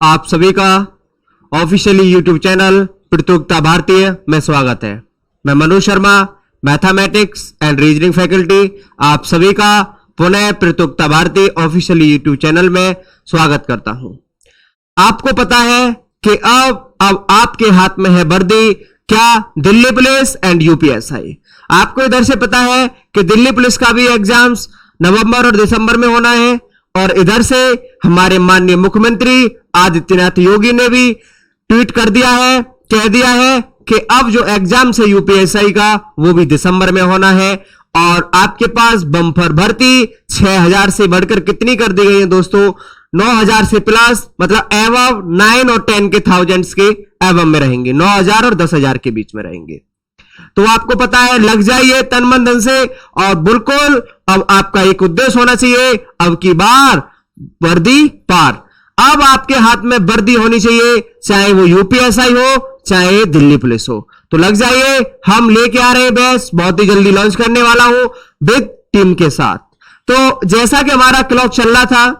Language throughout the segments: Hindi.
आप सभी का ऑफिशियली यूट्यूब चैनल प्रतियोगिता भारतीय में स्वागत है। मैं Manoj Sharma, mathematics and reasoning faculty, आप सभी का पुनः प्रतियोगिता भारतीय ऑफिशियली यूट्यूब चैनल में स्वागत करता हूं। आपको पता है कि अब आपके हाथ में है वर्दी, क्या दिल्ली पुलिस एंड यूपीएसआई। आपको इधर से पता है कि दिल्ली पुलिस का भी एग्जाम्स नवंबर और दिसंबर में होना है, और इधर से हमारे माननीय मुख्यमंत्री आदित्यनाथ योगी ने भी ट्वीट कर दिया है, कह दिया है कि अब जो एग्जाम है यूपीएसआई का वो भी दिसंबर में होना है। और आपके पास बम्पर भर्ती 6000 से बढ़कर कितनी कर दी गई है दोस्तों? 9000 से प्लस, मतलब एवव 9 और 10 के थाउजेंड्स के एवम में रहेंगे, 9000 और 10,000 के बीच में रहेंगे। तो आपको पता है, लग जाइए तन मन धन से, और बिल्कुल अब आपका एक उद्देश्य होना चाहिए, अब की बार वर्दी पार। अब आपके हाथ में वर्दी होनी चाहिए, चाहे वो यूपीएसआई हो चाहे दिल्ली पुलिस हो। तो लग जाइए, हम लेके आ रहे हैं बैच, बहुत ही जल्दी लॉन्च करने वाला हूं बिग टीम के साथ। तो जैसा कि हमारा क्लॉक चल रहा था,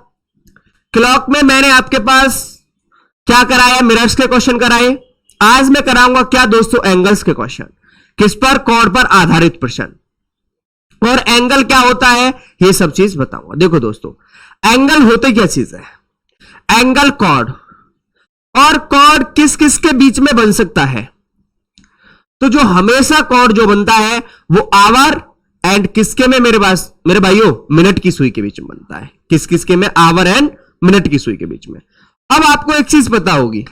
क्लॉक में मैंने आपके पास क्या कराया? मिरर्स के क्वेश्चन कराए। आज मैं कराऊंगा क्या दोस्तों? एंगल्स के क्वेश्चन। किस पर? कोण पर आधारित प्रश्न। और एंगल क्या होता है ये सब चीज बताऊंगा। देखो दोस्तों, एंगल होते क्या चीज है? एंगल कॉर्ड, और कॉर्ड किस किस के बीच में बन सकता है? तो जो हमेशा कॉर्ड जो बनता है वो आवर एंड किसके में मेरे पास, मेरे भाइयों, मिनट की सुई के बीच में बनता है। किस किसके में? आवर एंड मिनट की सुई के बीच में। अब आपको एक चीज पता होगी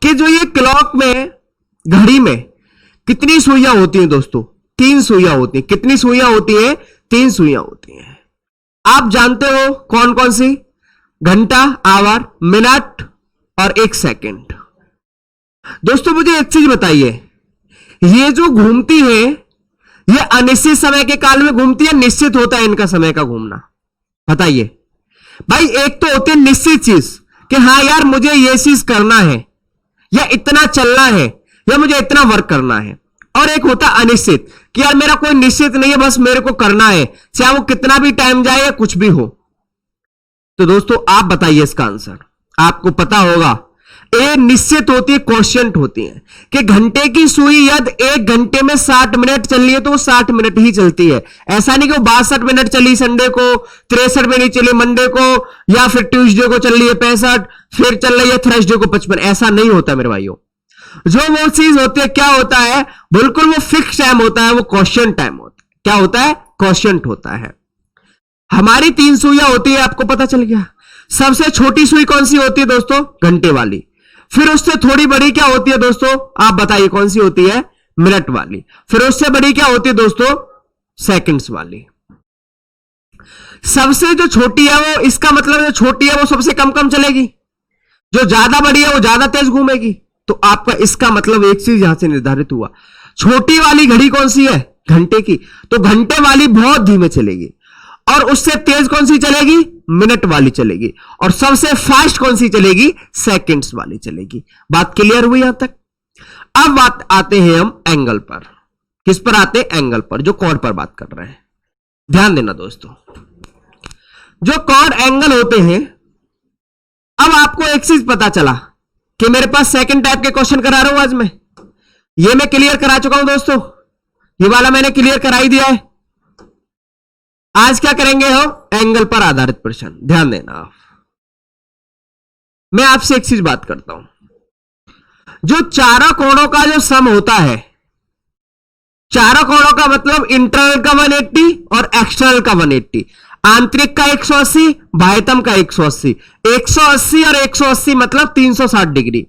कि जो ये क्लॉक में, घड़ी में कितनी सुइयां होती हैं दोस्तों? 3 सुइयां होती हैं। कितनी सुइयां होती हैं? 3 सुइयां होती हैं। आप जानते हो कौन कौन सी? घंटा, आवर, मिनट और 1 सेकंड। दोस्तों मुझे एक चीज बताइए, ये जो घूमती है ये अनिश्चित समय के काल में घूमती है, निश्चित होता है इनका समय का घूमना? बताइए भाई। एक तो होती है निश्चित चीज कि हाँ यार मुझे ये चीज करना है, या इतना चलना है, या मुझे इतना वर्क करना है। और एक होता अनिश्चित कि यार मेरा कोई निश्चित नहीं है, बस मेरे को करना है, चाहे वो कितना भी टाइम जाए या कुछ भी हो। तो दोस्तों आप बताइए इसका आंसर। आपको पता होगा, ए निश्चित होती है, क्वेश्चन होती है कि घंटे की सुई यदि 1 घंटे में 60 मिनट चल रही है तो वो 60 मिनट ही चलती है। ऐसा नहीं कि वो 62 मिनट चली संडे को, 63 में नहीं चली मंडे को, या फिर ट्यूसडे को चल रही है 65, फिर चल रही है थर्सडे को 55। ऐसा नहीं होता मेरे भाइयों। जो वो चीज होती है, क्या होता है? बिल्कुल वो फिक्स टाइम होता है, वो क्वेश्चन टाइम होता है। क्या होता है? क्वेश्चन होता है। हमारी 3 सुइयां होती है, आपको पता चल गया। सबसे छोटी सुई कौन सी होती है दोस्तों? घंटे वाली। फिर उससे थोड़ी बड़ी क्या होती है दोस्तों? आप बताइए कौन सी होती है? मिनट वाली। फिर उससे बड़ी क्या होती है दोस्तों? सेकंड्स वाली। सबसे जो छोटी है वो, इसका मतलब जो छोटी है वो सबसे कम कम चलेगी, जो ज्यादा बड़ी है वो ज्यादा तेज घूमेगी। तो आपका इसका मतलब एक चीज यहां से निर्धारित हुआ, छोटी वाली घड़ी कौन सी है? घंटे की। तो घंटे वाली बहुत धीमे चलेगी, और उससे तेज कौन सी चलेगी? मिनट वाली चलेगी। और सबसे फास्ट कौन सी चलेगी? सेकंड्स वाली चलेगी। बात क्लियर हुई यहां तक? अब बात आते हैं हम एंगल पर। किस पर आते हैं? एंगल पर, जो कॉर्ड पर बात कर रहे हैं। ध्यान देना दोस्तों, जो कॉर्ड एंगल होते हैं, अब आपको एक चीज पता चला कि मेरे पास सेकंड टाइप के क्वेश्चन करा रहा हूं आज मैं। ये मैं क्लियर करा चुका हूं दोस्तों, ये वाला मैंने क्लियर करा ही दिया है। आज क्या करेंगे हम? एंगल पर आधारित प्रश्न। ध्यान देना आप। मैं आपसे एक चीज बात करता हूं, जो चारों कोणों का जो सम होता है, चारों कोणों का मतलब इंटरनल का 180 और एक्सटर्नल का 180, आंतरिक का 180, बाह्यतम का 180, 180 और 180 मतलब 360 डिग्री।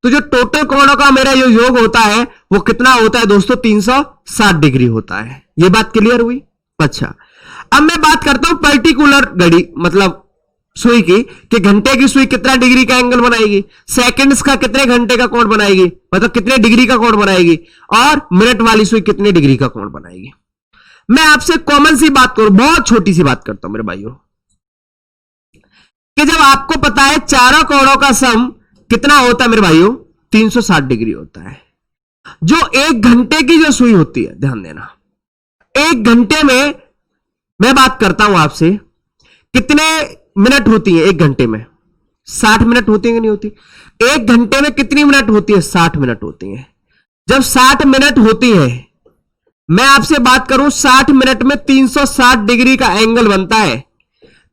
तो जो टोटल कोणों का मेरा जो योग होता है वो कितना होता है दोस्तों? 360 डिग्री होता है। ये बात क्लियर हुई? अच्छा, अब मैं बात करता हूं पर्टिकुलर घड़ी, मतलब सुई की, कि घंटे की सुई कितना डिग्री का एंगल बनाएगी, सेकंड्स का कितने घंटे का कोण बनाएगी, मतलब कितने डिग्री का कोण बनाएगी, और मिनट वाली सुई कितने डिग्री का कोण बनाएगी। मैं आपसे कॉमन सी बात करूं, बहुत छोटी सी बात करता हूं मेरे भाइयों, कि जब आपको पता है चारों कोणों का सम कितना होता है मेरे भाइयों? 360 डिग्री होता है। जो 1 घंटे की जो सुई होती है, ध्यान देना, 1 घंटे में मैं बात करता हूं आपसे, कितने मिनट होती है 1 घंटे में? 60 मिनट होती है कि नहीं होती? 1 घंटे में कितनी मिनट होती है? 60 मिनट होती है। जब 60 मिनट होती है, मैं आपसे बात करूं 60 मिनट में 360 डिग्री का एंगल बनता है,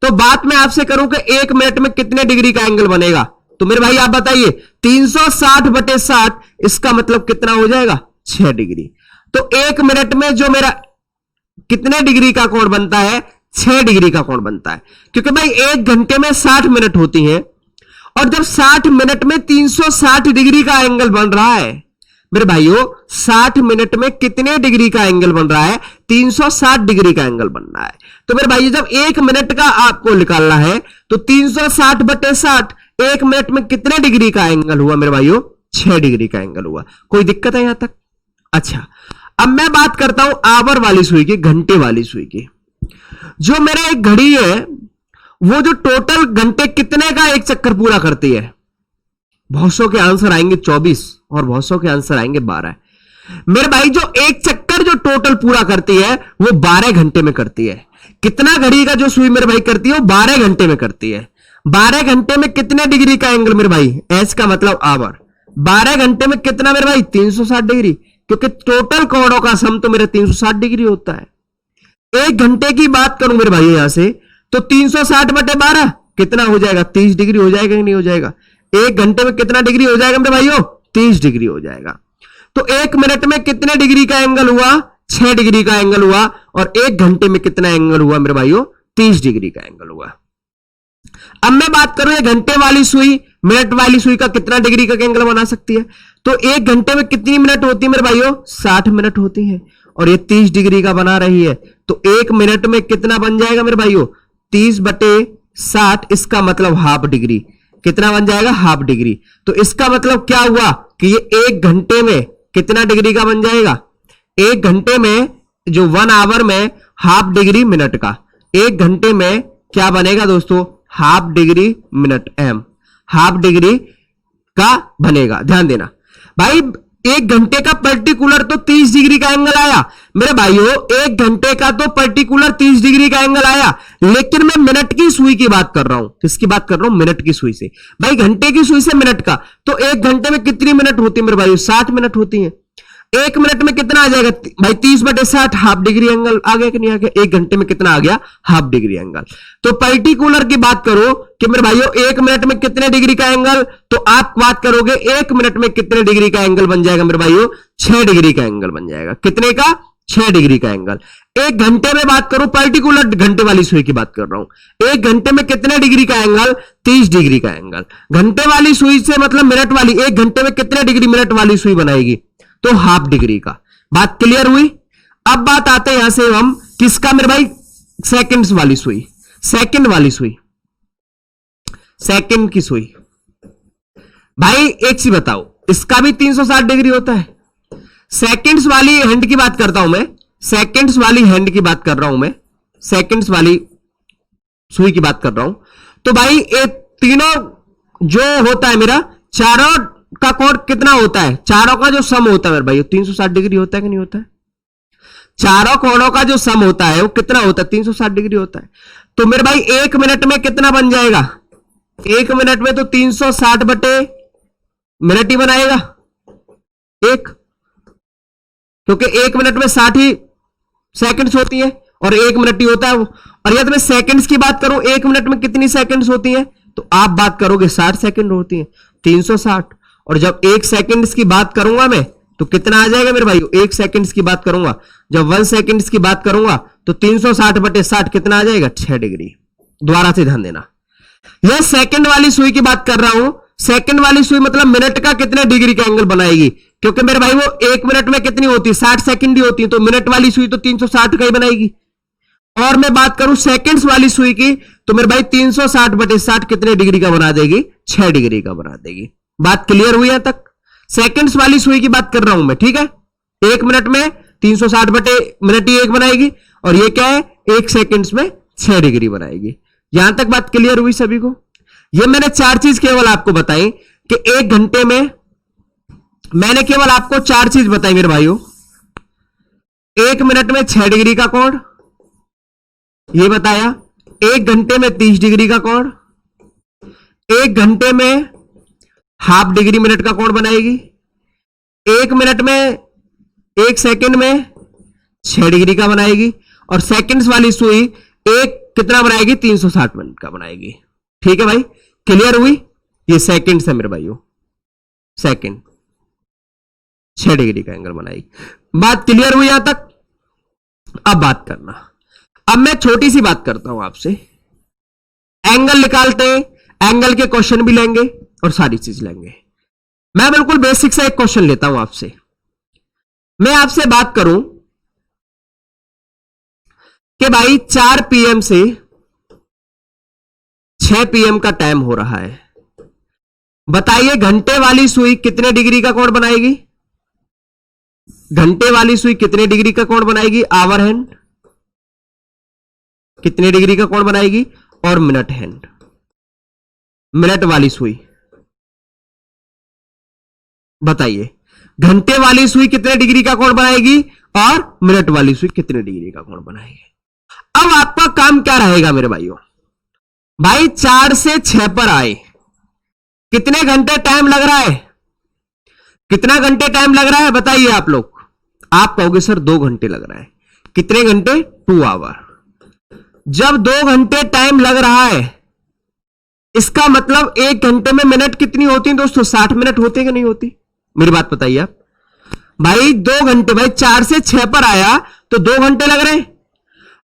तो बात मैं आपसे करूं कि 1 मिनट में कितने डिग्री का एंगल बनेगा? तो मेरे भाई आप बताइए, 360/60, इसका मतलब कितना हो जाएगा? 6 डिग्री। तो 1 मिनट में जो मेरा कितने डिग्री का कोण बनता है? 6 डिग्री का कोण बनता है, क्योंकि भाई 1 घंटे में 60 मिनट होती है, और जब 60 मिनट में 360 डिग्री का एंगल बन रहा है, मेरे भाइयों 60 मिनट में कितने डिग्री का एंगल बन रहा है? 360 डिग्री का एंगल बन रहा है। तो मेरे भाइयों जब 1 मिनट का आपको निकालना है, तो 360/60, 1 मिनट में कितने डिग्री का एंगल हुआ मेरे भाइयों? 6 डिग्री का एंगल हुआ। कोई दिक्कत है यहां तक? अच्छा, अब मैं बात करता हूं आवर वाली सुई की, घंटे वाली सुई की। जो मेरा एक घड़ी है, वो जो टोटल घंटे कितने का एक चक्कर पूरा करती है? बहुत सौ के आंसर आएंगे 24, और बहुत सौ के आंसर आएंगे 12। मेरे भाई जो एक चक्कर जो टोटल पूरा करती है, वो 12 घंटे में करती है। कितना घड़ी का जो सुई मेरे भाई करती है? वो 12 घंटे में करती है। 12 घंटे में कितने डिग्री का एंगल मेरे भाई? एस का मतलब आवर। 12 घंटे में कितना मेरे भाई? 360 डिग्री, क्योंकि टोटल कोणों का सम तो मेरा 360 डिग्री होता है। 1 घंटे की बात करूं मेरे भाई यहां से, तो 360/12 कितना हो जाएगा? 30 डिग्री हो जाएगा कि नहीं हो जाएगा? 1 घंटे में कितना डिग्री हो जाएगा मेरे भाइयों? 30 डिग्री हो जाएगा। तो 1 मिनट में कितने डिग्री का एंगल हुआ? 6 डिग्री का एंगल हुआ। और 1 घंटे में कितना एंगल हुआ मेरे भाइयों? 30 डिग्री का एंगल हुआ। अब मैं बात करूं ये घंटे वाली सुई मिनट वाली सुई का कितना डिग्री का एंगल बना सकती है? तो 1 घंटे में कितनी मिनट होती है मेरे भाइयों? 60 मिनट होती है, और ये 30 डिग्री का बना रही है। तो 1 मिनट में कितना बन जाएगा मेरे भाइयों? 30/60, इसका मतलब हाफ डिग्री। कितना बन जाएगा? Half degree. तो इसका मतलब क्या हुआ कि ये 1 घंटे में कितना डिग्री का बन जाएगा? 1 घंटे में जो 1 आवर में हाफ डिग्री मिनट का, 1 घंटे में क्या बनेगा दोस्तों? Half degree minute, M half degree का बनेगा। ध्यान देना भाई, 1 घंटे का पर्टिकुलर तो 30 डिग्री का एंगल आया मेरे भाइयों। 1 घंटे का तो पर्टिकुलर 30 डिग्री का एंगल आया, लेकिन मैं मिनट की सुई की बात कर रहा हूं। किसकी बात कर रहा हूं? मिनट की सुई से। भाई घंटे की सुई से मिनट का, तो 1 घंटे में कितनी मिनट होती है मेरे भाइयों? 60 मिनट होती है। 1 मिनट में कितना आ जाएगा भाई? 30/60, हाफ डिग्री एंगल आ गया कि नहीं आ गया? 1 घंटे में कितना आ गया? Half degree angle. तो पर्टिकुलर की बात करो कि मेरे भाइयों 1 मिनट में कितने डिग्री का एंगल, तो आप बात करोगे 1 मिनट में कितने डिग्री का एंगल बन जाएगा मेरे भाइयों? 6 डिग्री का एंगल बन जाएगा। कितने का? 6 डिग्री का एंगल। 1 घंटे में बात करूं, पर्टिकुलर घंटे वाली सुई की बात कर रहा हूं। 1 घंटे में कितने डिग्री का एंगल? 30 डिग्री का एंगल। घंटे वाली सुई से मतलब मिनट वाली, 1 घंटे में कितने डिग्री मिनट वाली सुई बनाएगी? तो हाफ डिग्री का। बात क्लियर हुई? अब बात आते हैं यहां से हम किसका मेरे भाई? सेकंड्स वाली सुई। सेकंड वाली सुई, सेकंड की सुई। भाई एक चीज बताओ, इसका भी 360 डिग्री होता है। सेकंड्स वाली हैंड की बात करता हूं मैं, सेकंड्स वाली हैंड की बात कर रहा हूं मैं, सेकंड्स वाली सुई की बात कर रहा हूं। तो भाई ये तीनों जो होता है मेरा, चारों का कोण कितना होता है? चारों का जो सम होता है मेरे भाई 360 डिग्री होता है कि नहीं होता है? चारों कोणों का जो सम होता है वो कितना होता है? 360 डिग्री होता है। तो मेरे भाई 1 मिनट में कितना बन जाएगा? 1 मिनट में तो 360/मिनट ही बनाएगा एक, क्योंकि 1 मिनट में 60 ही सेकंड्स होती है, और 1 मिनट ही होता है वो। और यदि मैं सेकंड्स की बात करूं, 1 मिनट में कितनी सेकंड्स होती है? तो आप बात करोगे 60 सेकंड होती है, 360। और जब 1 सेकंड्स की बात करूंगा मैं, तो कितना आ जाएगा मेरे भाई? 1 सेकंड्स की बात करूंगा, जब 1 सेकंड्स की बात करूंगा, तो 360/60 कितना आ जाएगा? 6 डिग्री। दोबारा से ध्यान देना, यह सेकंड वाली सुई की बात कर रहा हूं। सेकंड वाली सुई मतलब मिनट का कितने डिग्री का एंगल बनाएगी, क्योंकि मेरे भाई वो 1 मिनट में कितनी होती है? 60 सेकंड ही होती है, तो मिनट वाली सुई तो 360 का ही बनाएगी। और मैं बात करूं सेकंड्स वाली सुई की, तो मेरे भाई 360/60 कितने डिग्री का बना देगी? 6 डिग्री का बना देगी। बात क्लियर हुई यहां तक? सेकंड्स वाली सुई की बात कर रहा हूं मैं, ठीक है। 1 मिनट में 360/मिनट ही एक बनाएगी, और ये क्या है? 1 सेकंड्स में 6 डिग्री बनाएगी। यहां तक बात क्लियर हुई सभी को? ये मैंने 4 चीज केवल आपको बताई कि 1 घंटे में मैंने केवल आपको 4 चीज बताई मेरे भाइयों। 1 मिनट में 6 डिग्री का कोण, ये बताया। 1 घंटे में 30 डिग्री का कोण, 1 घंटे में हाफ डिग्री मिनट का कोण बनाएगी, 1 मिनट में 1 सेकंड में 6 डिग्री का बनाएगी, और सेकंड्स वाली सुई एक कितना बनाएगी, 360 मिनट का बनाएगी। ठीक है भाई, क्लियर हुई? ये सेकंड है मेरे भाइयों, सेकंड 6 डिग्री का एंगल बनाएगी। बात क्लियर हुई यहां तक? अब बात करना, अब मैं छोटी सी बात करता हूं आपसे। एंगल निकालते हैं, एंगल के क्वेश्चन भी लेंगे और सारी चीज लेंगे। मैं बिल्कुल बेसिक से एक क्वेश्चन लेता हूं आपसे। मैं आपसे बात करूं कि भाई 4 PM से 6 PM का टाइम हो रहा है, बताइए घंटे वाली सुई कितने डिग्री का कोण बनाएगी? घंटे वाली सुई कितने डिग्री का कोण बनाएगी? आवर हैंड कितने डिग्री का कोण बनाएगी? और मिनट हैंड, मिनट वाली सुई बताइए घंटे वाली सुई कितने डिग्री का कोण बनाएगी और मिनट वाली सुई कितने डिग्री का कोण बनाएगी। अब आपका काम क्या रहेगा मेरे भाइयों? भाई 4 से 6 पर आए, कितने घंटे टाइम लग रहा है? कितना घंटे टाइम लग रहा है बताइए आप लोग। आप कहोगे सर 2 घंटे लग रहा है। कितने घंटे? 2 आवर। जब 2 घंटे टाइम लग रहा है, इसका मतलब 1 घंटे में मिनट कितनी होती है दोस्तों? 60 मिनट होते हैं कि नहीं होती? मेरी बात बताइए आप। भाई 2 घंटे, भाई 4 से 6 पर आया तो 2 घंटे लग रहे हैं,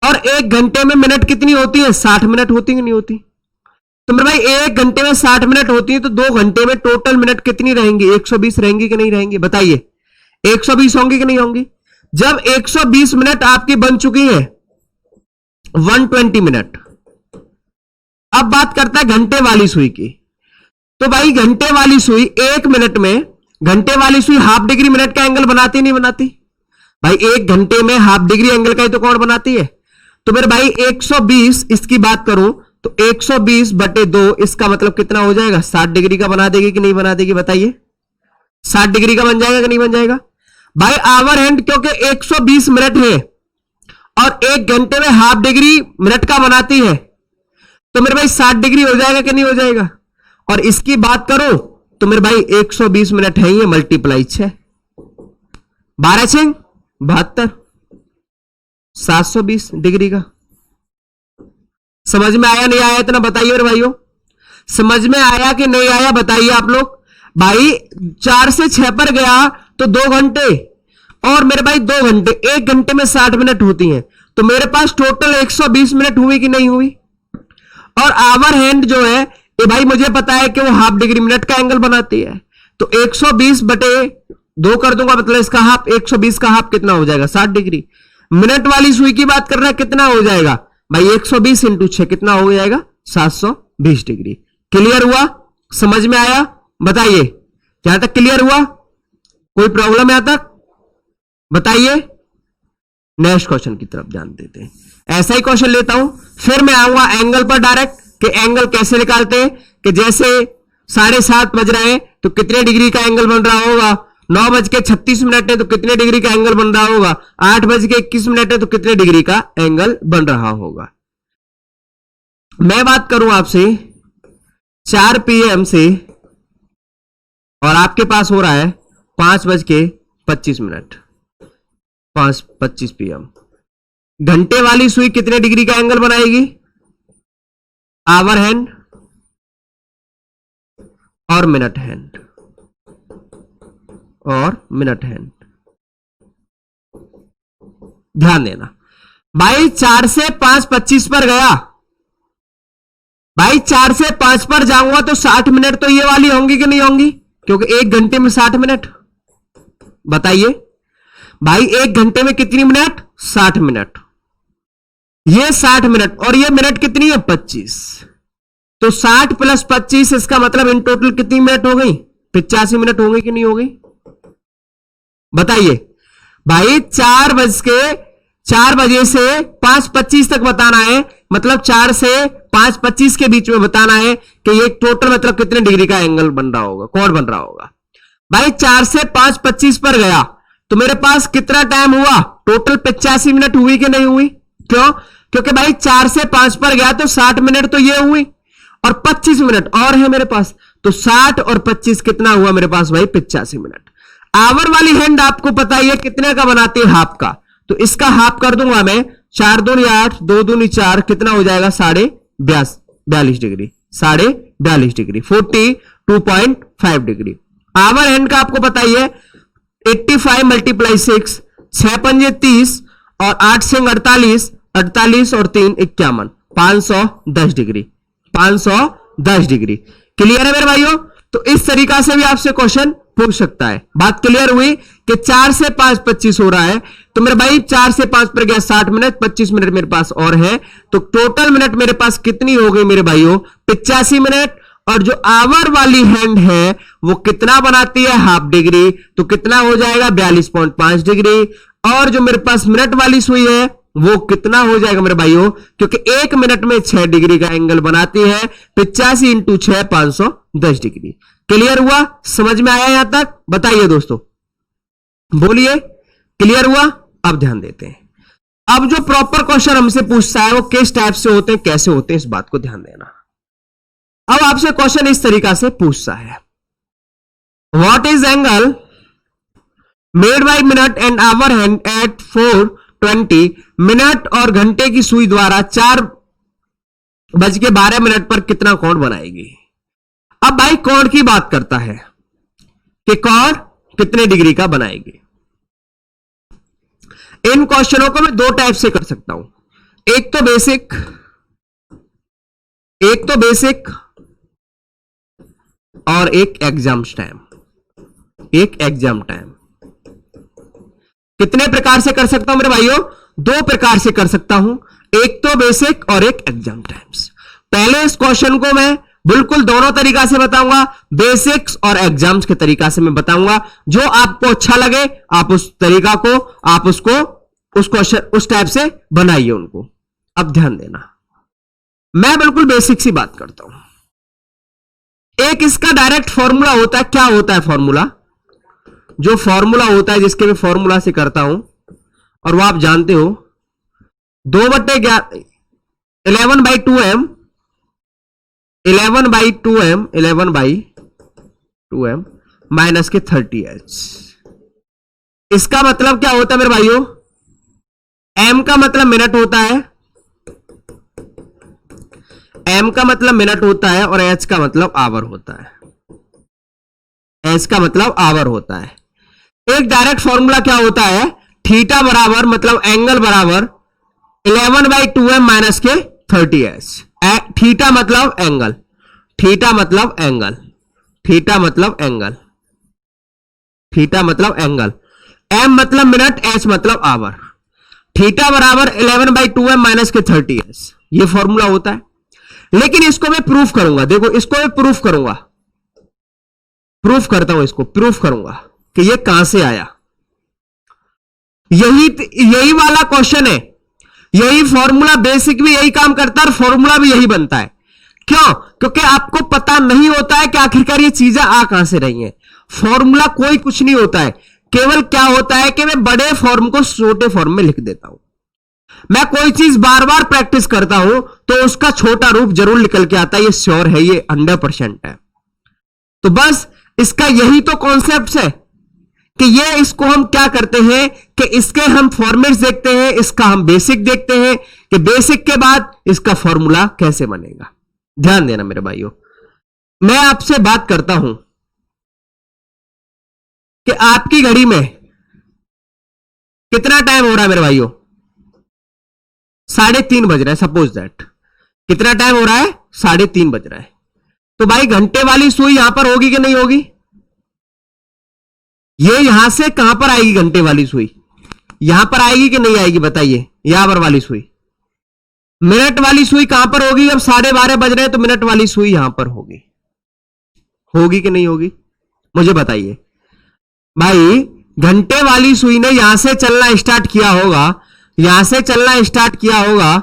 और 1 घंटे में मिनट कितनी होती है? 60 मिनट होती है कि नहीं होती? तो मेरे भाई 1 घंटे में 60 मिनट होती है, तो 2 घंटे में टोटल मिनट कितनी रहेंगी? 120 रहेंगी कि नहीं रहेंगी? बताइए 120 होंगी कि नहीं होंगी? जब 120 मिनट आपकी बन चुकी है, 120 मिनट। अब बात करता है घंटे वाली सुई की। तो भाई घंटे वाली सुई 1 मिनट में, घंटे वाली सुई हाफ डिग्री मिनट का एंगल बनाती नहीं बनाती? भाई 1 घंटे में हाफ डिग्री एंगल का ही तो कोण बनाती है। तो मेरे भाई 120, इसकी बात करूं तो 120/2, इसका मतलब कितना हो जाएगा? 60 डिग्री का बना देगी कि नहीं बना देगी? बताइए 60 डिग्री का बन जाएगा कि नहीं बन जाएगा? भाई आवर हैंड क्योंकि 120 मिनट है और 1 घंटे में हाफ डिग्री मिनट का बनाती है, तो मेरे भाई 60 डिग्री हो जाएगा कि नहीं हो जाएगा? और इसकी बात करो तो मेरे भाई 120 मिनट है, ये मल्टीप्लाई 6, 12 6 72, 720 डिग्री का। समझ में आया नहीं आया? इतना बताइए मेरे भाइयों, समझ में आया कि नहीं आया? बताइए आप लोग। भाई 4 से 6 पर गया तो 2 घंटे, और मेरे भाई 2 घंटे, 1 घंटे में 60 मिनट होती हैं, तो मेरे पास टोटल 120 मिनट हुई कि नहीं हुई? और आवर हैंड जो है ये भाई मुझे पता है कि वो हाफ डिग्री मिनट का एंगल बनाती है, तो 120/2 कर दूंगा, मतलब इसका हाफ, 120 का हाफ कितना हो जाएगा? 60 डिग्री। मिनट वाली सुई की बात कर रहा है, कितना हो जाएगा भाई? 120 × 6 कितना हो जाएगा? 720 डिग्री। क्लियर हुआ? समझ में आया? बताइए यहां तक क्लियर हुआ? कोई प्रॉब्लम यहां तक? बताइए। नेक्स्ट क्वेश्चन की तरफ ध्यान देते हैं। ऐसा ही क्वेश्चन लेता हूं, फिर मैं आऊंगा एंगल पर डायरेक्ट, कि एंगल कैसे निकालते हैं, कि जैसे 7:30 बज रहे हैं तो कितने डिग्री का एंगल बन रहा होगा, 9:36 है तो कितने डिग्री का एंगल बन रहा होगा, 8:21 है तो कितने डिग्री का एंगल बन रहा होगा। मैं बात करूं आपसे 4 PM से, और आपके पास हो रहा है 5:25, 5:25 PM। घंटे वाली सुई कितने डिग्री का एंगल बनाएगी? आवर हैंड और मिनट हैंड, और मिनट हैंड। ध्यान देना भाई, 4 से 5:25 पर गया, भाई 4 से 5 पर जाऊंगा तो 60 मिनट तो ये वाली होंगी कि नहीं होंगी? क्योंकि 1 घंटे में 60 मिनट। बताइए भाई 1 घंटे में कितनी मिनट? 60 मिनट। ये 60 मिनट और ये मिनट कितनी है? 25। तो 60 + 25, इसका मतलब इन टोटल कितनी मिनट हो गई? 85 मिनट हो गई कि नहीं हो गई? बताइए भाई 4 बजे से 5:25 तक बताना है, मतलब 4 से 5:25 के बीच में बताना है कि ये टोटल मतलब कितने डिग्री का एंगल बन रहा होगा, कोण बन रहा होगा। भाई 4 से 5:25 पर गया तो मेरे पास कितना टाइम हुआ? टोटल 85 मिनट हुई कि नहीं हुई? क्यों? क्योंकि भाई 4 से 5 पर गया तो 60 मिनट तो ये हुई, और 25 मिनट और है मेरे पास, तो 60 और 25 कितना हुआ मेरे पास भाई 85 मिनट। आवर वाली हैंड आपको पता ही है कितने का बनाती है, हाफ का, तो इसका हाफ कर दूंगा मैं, 4 दूनी 8, 2 दूनी 4, कितना हो जाएगा 42.5 degree, 42.5 degree, 42.5 degree. Hour hand का आपको पता ही है 85 मल्टीप्लाई 6, 6 पंजे 30 और 8 से 48, 48 और 3 51, 510 डिग्री, 510 डिग्री। क्लियर है मेरे भाइयों? तो इस तरीका से भी आपसे क्वेश्चन पूछ सकता है। बात क्लियर हुई कि 4 से 5 25 हो रहा है, तो मेरे भाई 4 से 5 पर गया 60 मिनट, 25 मिनट मेरे पास और है, तो टोटल मिनट मेरे पास कितनी हो गई मेरे भाइयों 85 मिनट। और जो आवर वाली हैंड है वो कितना बनाती है, हाफ डिग्री, तो कितना हो जाएगा 42.5 डिग्री। और जो मेरे पास मिनट वाली सुई है वो कितना हो जाएगा मेरे भाइयों, क्योंकि 1 मिनट में 6 डिग्री का एंगल बनाती है, 85 इंटू 6 510 डिग्री। क्लियर हुआ? समझ में आया यहां तक? बताइए दोस्तों, बोलिए क्लियर हुआ? अब ध्यान देते हैं। अब जो प्रॉपर क्वेश्चन हमसे पूछता है वो किस टाइप से होते हैं, कैसे होते हैं, इस बात को ध्यान देना। अब आपसे क्वेश्चन इस तरीका से पूछता है, what is angle made by minute and hour hand at 4:20, मिनट और घंटे की सुई द्वारा 4:12 पर कितना कोण बनाएगी। अब भाई कोण की बात करता है कि कोण कितने डिग्री का बनाएगी। इन क्वेश्चनों को मैं 2 टाइप से कर सकता हूं, एक तो बेसिक और एक एग्जाम टाइम। कितने प्रकार से कर सकता हूं मेरे भाइयों? 2 प्रकार से कर सकता हूं, एक तो बेसिक और एक एग्जाम टाइम्स। पहले इस क्वेश्चन को मैं बिल्कुल दोनों तरीका से बताऊंगा, बेसिक्स और एग्जाम्स के तरीका से मैं बताऊंगा। जो आपको अच्छा लगे आप उस तरीका को, आप उसको उस क्वेश्चन उस टाइप से बनाइए उनको। अब ध्यान देना, मैं बिल्कुल बेसिक सी बात करता हूं। एक इसका डायरेक्ट फॉर्मूला होता है। क्या होता है फॉर्मूला? जो फॉर्मूला होता है जिसके मैं फॉर्मूला से करता हूं और वो आप जानते हो, 2/11 11/2m 11/2m माइनस के 30h। इसका मतलब क्या होता है मेरे भाइयों? m का मतलब मिनट होता है, m का मतलब मिनट होता है और h का मतलब आवर होता है। h का मतलब आवर होता है। एक डायरेक्ट फॉर्मूला क्या होता है, थीटा बराबर मतलब एंगल बराबर 11/2m माइनस के 30h। थीटा मतलब एंगल, थीटा मतलब एंगल, थीटा मतलब एंगल, थीटा मतलब एंगल, m मतलब मिनट, h मतलब आवर। थीटा बराबर 11/2m माइनस के 30h, ये फॉर्मूला होता है। लेकिन इसको मैं प्रूफ करूंगा, देखो इसको मैं प्रूफ करूंगा, प्रूफ करता हूं, इसको प्रूफ करूंगा कि ये कहां से आया। यही वाला क्वेश्चन है, यही फॉर्मूला, बेसिक भी यही काम करता है और फॉर्मूला भी यही बनता है। क्यों? क्योंकि आपको पता नहीं होता है कि आखिरकार ये चीजें आ कहां से रही हैं। फॉर्मूला कोई कुछ नहीं होता है, केवल क्या होता है कि मैं बड़े फॉर्म को छोटे फॉर्म में लिख देता हूं। मैं कोई चीज बार बार प्रैक्टिस करता हूं तो उसका छोटा रूप जरूर निकल के आता है, ये श्योर है, ये 100% है। तो बस इसका यही तो कॉन्सेप्ट है कि ये इसको हम क्या करते हैं कि इसके हम फॉर्मेट्स देखते हैं, इसका हम बेसिक देखते हैं कि बेसिक के बाद इसका फॉर्मूला कैसे बनेगा। ध्यान देना मेरे भाइयों, मैं आपसे बात करता हूं कि आपकी घड़ी में कितना टाइम हो रहा है मेरे भाइयों, 3:30 बज रहा है। सपोज दैट कितना टाइम हो रहा है, 3:30 बज रहा है। तो भाई घंटे वाली सुई यहां पर होगी कि नहीं होगी? ये यहां से कहां पर आएगी घंटे वाली सुई? यहां पर आएगी कि नहीं आएगी बताइए? यहां पर वाली सुई। मिनट वाली सुई कहां पर होगी? अब 12:30 बज रहे हैं तो मिनट वाली सुई यहां पर होगी, होगी कि नहीं होगी? मुझे बताइए भाई। घंटे वाली सुई ने यहां से चलना स्टार्ट किया होगा, यहां से चलना स्टार्ट किया होगा,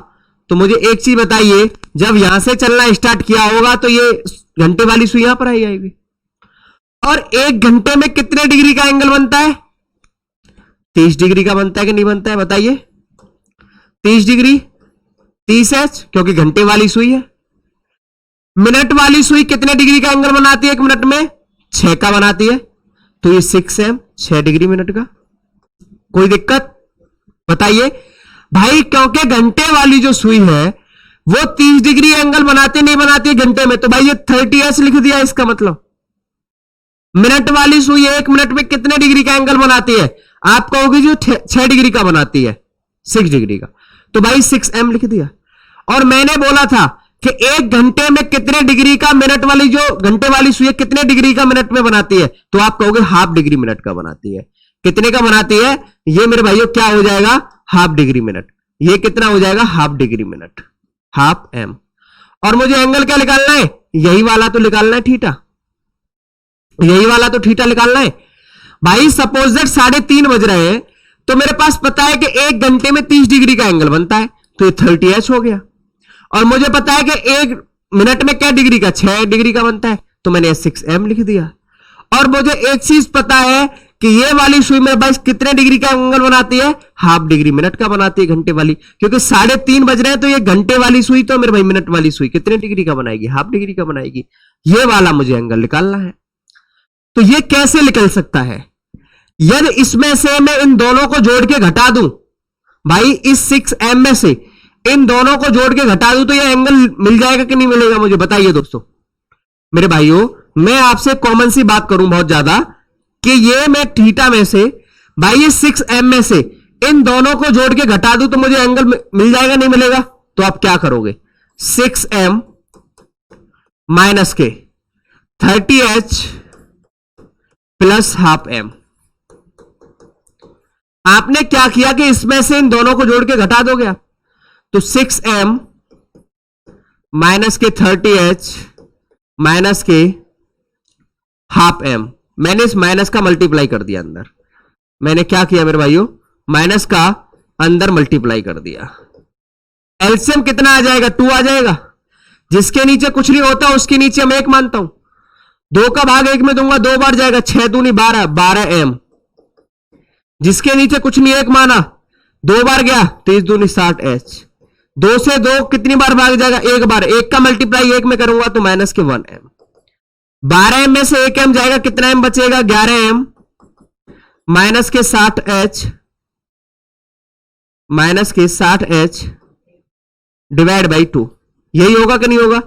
तो मुझे एक चीज बताइए, जब यहां से चलना स्टार्ट किया होगा तो ये घंटे वाली सुई यहां पर आई आएगी। और 1 घंटे में कितने डिग्री का एंगल बनता है? 30 डिग्री का बनता है कि नहीं बनता है बताइए? 30 डिग्री, 30h, क्योंकि घंटे वाली सुई है। मिनट वाली सुई कितने डिग्री का एंगल बनाती है एक मिनट में? 6 का बनाती है। तो ये 6m 6 डिग्री मिनट का। कोई दिक्कत? बताइए भाई, क्योंकि घंटे वाली जो सुई है वो 30 डिग्री एंगल बनाती नहीं बनाती है घंटे में, तो भाई ये 30s लिख दिया। इसका मतलब मिनट वाली सुई 1 मिनट में कितने डिग्री का एंगल बनाती है? आप कहोगे जो 6 डिग्री का बनाती है, 6 डिग्री का, तो भाई 6m लिख दिया। और मैंने बोला था कि 1 घंटे में कितने डिग्री का मिनट वाली जो घंटे वाली सुई कितने डिग्री का मिनट में बनाती है? तो आप कहोगे हाफ डिग्री मिनट का बनाती है। कितने का बनाती है? ये मेरे भाइयों क्या हो जाएगा? Half degree minute. ये कितना हो जाएगा? Half degree minute, half m। और मुझे एंगल क्या निकालना है? यही वाला तो निकालना है, थीटा। यही वाला तो थीटा निकालना है भाई। सपोज दैट 3:30 बज रहे हैं, तो मेरे पास पता है कि 1 घंटे में 30 डिग्री का एंगल बनता है, तो ये 30h हो गया। और मुझे पता है कि 1 मिनट में क्या डिग्री का? 6 डिग्री का बनता है, तो मैंने 6m लिख दिया। और मुझे एक चीज पता है कि ये वाली सुई मेरे पास कितने डिग्री का एंगल बनाती है? हाफ डिग्री मिनट का बनाती है घंटे वाली, क्योंकि 3:30 बज रहे हैं, तो ये घंटे वाली सुई तो मेरे भाई मिनट वाली सुई कितने डिग्री का बनाएगी? हाफ डिग्री का बनाएगी। ये वाला मुझे एंगल निकालना है। तो ये कैसे निकल सकता है? यदि इसमें से मैं इन दोनों को जोड़ के घटा दूं, भाई इस 6m में से इन दोनों को जोड़ के घटा दूं, तो ये एंगल मिल जाएगा कि नहीं मिलेगा? मुझे बताइए दोस्तों। मेरे भाइयों, मैं आपसे कॉमन सी बात करूं बहुत ज्यादा, कि ये मैं थीटा में से, भाई ये 6m में से इन दोनों को जोड़ के घटा दूं, तो मुझे एंगल मिल जाएगा नहीं मिलेगा? तो आप क्या करोगे? 6m माइनस के 30h प्लस हाफ m। आपने क्या किया कि इसमें से इन दोनों को जोड़ के घटा दोगे आप, तो 6m माइनस के 30h माइनस के हाफ m। मैंने इस माइनस का मल्टीप्लाई कर दिया अंदर। मैंने क्या किया मेरे भाइयों? माइनस का अंदर मल्टीप्लाई कर दिया। एलसीएम कितना आ जाएगा? 2 आ जाएगा। जिसके नीचे कुछ नहीं होता उसके नीचे मैं 1 मानता हूं। 2 का भाग 1 में दूंगा, 2 बार जाएगा, 6 दूनी 12, 12m। जिसके नीचे कुछ नहीं 1 माना, 2 बार गया, 30 दूनी 60h। 2 से 2 कितनी बार भाग जाएगा? 1 बार। 1 का मल्टीप्लाई 1 में करूंगा तो माइनस के 1m। 12m में से 1m जाएगा, कितना m बचेगा? 11m माइनस के 60h, माइनस के 60h डिवाइड बाई 2। यही होगा कि नहीं होगा?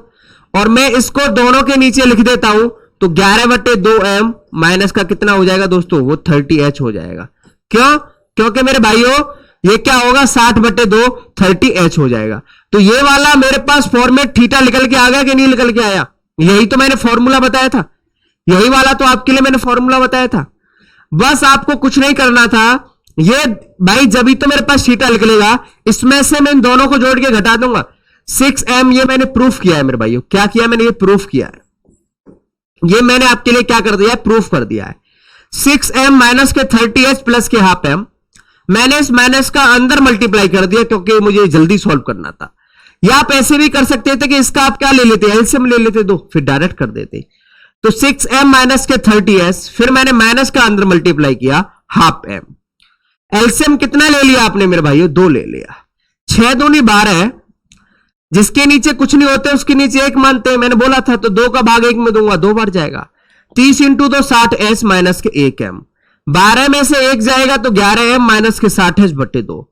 और मैं इसको दोनों के नीचे लिख देता हूं, तो 11/2m माइनस का कितना हो जाएगा दोस्तों? वो 30h हो जाएगा। क्यों? क्योंकि मेरे भाइयों ये क्या होगा? 60/2 30h हो जाएगा। तो ये वाला मेरे पास फॉर्मेट थीटा निकल के आ गया कि नहीं निकल के आया? यही तो मैंने फॉर्मूला बताया था। यही वाला तो आपके लिए मैंने फॉर्मूला बताया था। बस आपको कुछ नहीं करना था। ये भाई जब ही तो मेरे पास थीटा निकलेगा, इसमें से मैं इन दोनों को जोड़ के घटा दूंगा। 6m ये मैंने प्रूफ किया है मेरे भाइयों। क्या किया मैंने? ये प्रूफ किया है। ये मैंने आपके लिए क्या कर दिया है? प्रूफ कर दिया है। 6m माइनस के 30h प्लस के हाफ m, मैंने इस माइनस का अंदर मल्टीप्लाई कर दिया क्योंकि मुझे जल्दी सॉल्व करना था। या आप ऐसे भी कर सकते थे कि इसका आप क्या ले लेते? एलसीएम ले लेते, दो फिर डायरेक्ट कर देते। तो 6m माइनस के 30h, फिर मैंने माइनस का अंदर मल्टीप्लाई किया हाफ m। एलसीएम कितना ले लिया आपने मेरे भाइयों? 2 ले लिया। 6 दूनी 12, जिसके नीचे कुछ नहीं होते उसके नीचे 1 मानते हैं, मैंने बोला था। तो 2 का भाग 1 में दूंगा, 2 बार जाएगा। 30 इंटू 2 60h माइनस के 1m। 12 में से 1 जाएगा तो 11m माइनस के 60h/2।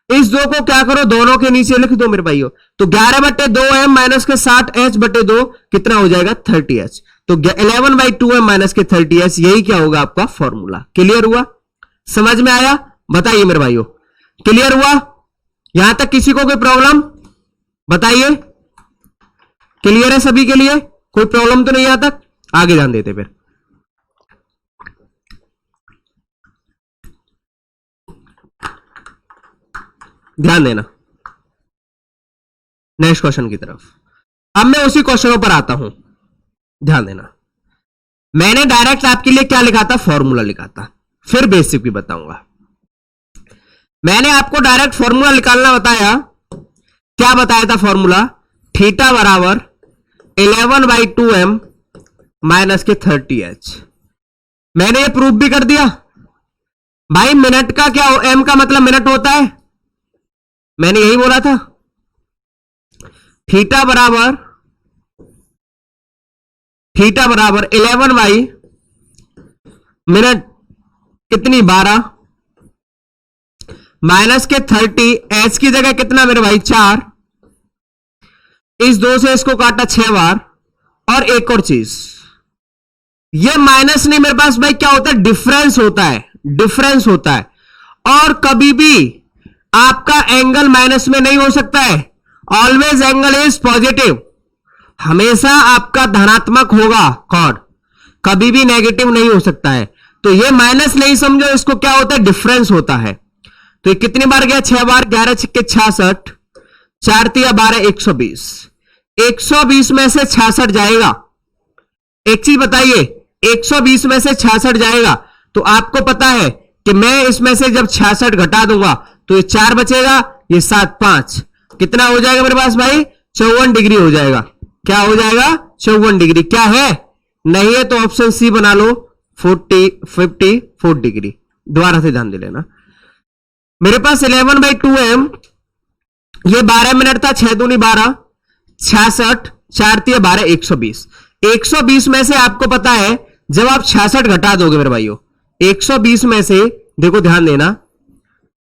इस 2 को क्या करो? दोनों के नीचे लिख दो मेरे भाइयों। तो 11/2m माइनस के 60h/2 कितना हो जाएगा? 30h। तो 11/2m माइनस के 30h, यही क्या होगा आपका फॉर्मूला। क्लियर हुआ? समझ में आया? बताइए मेरे भाइयों, क्लियर हुआ? यहां तक किसी को कोई प्रॉब्लम? बताइए। क्लियर है सभी के लिए? कोई प्रॉब्लम तो नहीं यहां तक? आगे जान देते फिर। ध्यान देना नेक्स्ट क्वेश्चन की तरफ। अब मैं उसी क्वेश्चनों पर आता हूं, ध्यान देना। मैंने डायरेक्ट आपके लिए क्या लिखा था? फॉर्मूला लिखा था। फिर बेसिक भी बताऊंगा। मैंने आपको डायरेक्ट फॉर्मूला निकालना बताया। क्या बताया था फॉर्मूला? थीटा बराबर 11/2m माइनस के 30h। मैंने ये प्रूफ भी कर दिया। भाई मिनट का क्या हो? m का मतलब मिनट होता है। मैंने यही बोला था। थीटा बराबर थीटा बराबर 11 बाई मिनट कितनी 12 माइनस के 30, एच की जगह कितना मेरे भाई 4, इस 2 से इसको काटा 6 बार। और एक और चीज, ये माइनस नहीं मेरे पास भाई क्या होता है, डिफरेंस होता है, डिफरेंस होता है। और कभी भी आपका एंगल माइनस में नहीं हो सकता है, ऑलवेज एंगल इज पॉजिटिव, हमेशा आपका धनात्मक होगा कॉर्ड, कभी भी नेगेटिव नहीं हो सकता है। तो ये माइनस नहीं समझो, इसको क्या होता है, डिफरेंस होता है। तो ये कितनी बार गया, 6 बार, 11 छक्के 66, 4 तिया 12, 120, 120 में से 66 जाएगा। एक चीज बताइए, 120 में से 66 जाएगा, तो आपको पता है कि मैं इसमें से जब 66 घटा दूंगा तो ये 4 बचेगा, ये 7 5, कितना हो जाएगा मेरे पास भाई, 54 डिग्री हो जाएगा। क्या हो जाएगा, 54 डिग्री। क्या है, नहीं है तो ऑप्शन सी बना लो, 54 डिग्री। दोबारा से ध्यान दे लेना, मेरे पास 11/2m, ये 12 मिनट था, 6 दूनी 12, 66, 4 तिया 12, 120। 120 में से आपको पता है जब आप 66 घटा दोगे मेरे भाइयों, 120 में से, देखो ध्यान देना,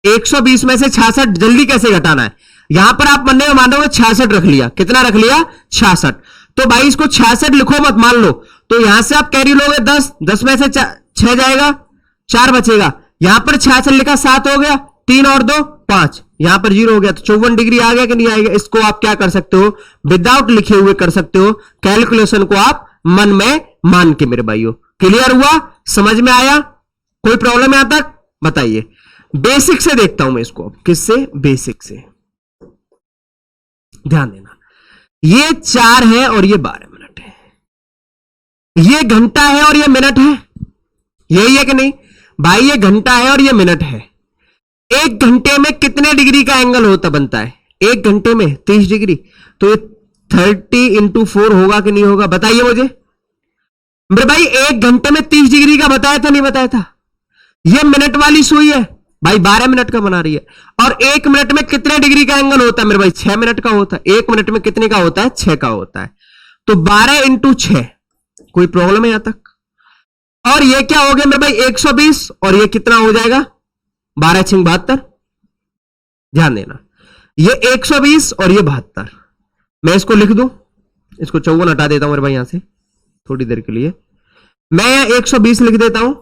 120 में से 66 जल्दी कैसे घटाना है, यहां पर आप मनने में मानोगे 66 रख लिया, कितना रख लिया 66, तो भाई इसको 66 लिखो मत, मान लो, तो यहां से आप कैरी लोगे 10, 10 में से 6 जाएगा, 4 बचेगा, यहां पर 66 लिखा, 7 हो गया, 3 और 2 5, यहां पर 0 हो गया, तो 54 डिग्री आ गया कि नहीं आएगा। इसको आप क्या कर सकते हो, विदाउट लिखे हुए कर सकते हो, कैलकुलेशन को आप मन में मान के मेरे भाइयों। क्लियर हुआ, समझ में आया, कोई प्रॉब्लम यहां तक, बताइए। बेसिक से देखता हूं मैं इसको, किससे, बेसिक से ध्यान देना। ये 4 है और ये 12 मिनट है, ये घंटा है और ये मिनट है, यही है कि नहीं भाई, ये घंटा है और ये मिनट है। एक घंटे में कितने डिग्री का एंगल होता बनता है, एक घंटे में 30 डिग्री, तो ये 30 × 4 होगा कि नहीं होगा, बताइए मुझे मेरे भाई। एक घंटे में 30 डिग्री का बताया था, नहीं बताया था। ये मिनट वाली सुई है भाई, 12 मिनट का बना रही है। और एक मिनट में कितने डिग्री का एंगल होता है मेरे भाई, 6 मिनट का होता है। एक मिनट में कितने का होता है, 6 का होता है। तो 12 × 6, कोई प्रॉब्लम है यहां तक। और ये क्या हो गया मेरे भाई, 120, और ये कितना हो जाएगा, 12 × 72, ध्यान देना, ये 120 और ये 72। मैं इसको लिख दूं, इसको 54 हटा देता हूं मेरे भाई यहां से थोड़ी देर के लिए, मैं यहां 120 लिख देता हूं,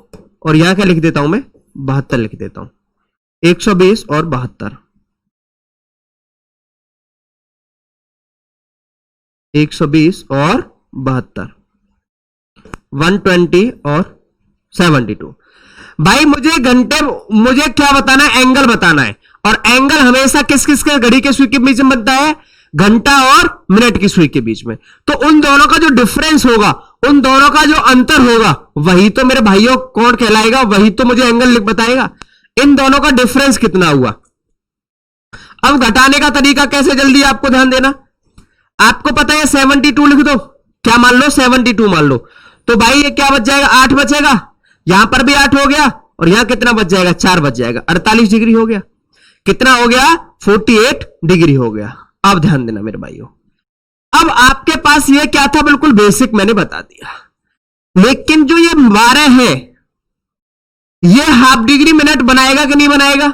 और यहां क्या लिख देता हूं मैं, 72 लिख देता हूं। 120 और 72, 120 और 72, 120 और 72। भाई मुझे घंटे, मुझे क्या बताना है, एंगल बताना है। और एंगल हमेशा किस किस के, घड़ी के सुई के बीच में बनता है, घंटा और मिनट की सुई के बीच में। तो उन दोनों का जो डिफरेंस होगा, उन दोनों का जो अंतर होगा, वही तो मेरे भाइयों कौन कहलाएगा, वही तो मुझे एंगल बताएगा। इन दोनों का डिफरेंस कितना हुआ। अब घटाने का तरीका कैसे, जल्दी आपको ध्यान देना। आपको पता है 72 लिख दो, क्या मान लो, 72 मान लो, तो भाई ये क्या बच जाएगा, 8 बचेगा, यहां पर भी 8 हो गया, और यहां कितना बच जाएगा, 4 बच जाएगा, 48 डिग्री हो गया। कितना हो गया, 48 डिग्री हो गया। अब ध्यान देना मेरे भाइयों, अब आपके पास ये क्या था, बिल्कुल बेसिक मैंने बता दिया, लेकिन जो ये 12 है, ये हाफ डिग्री मिनट बनाएगा कि नहीं बनाएगा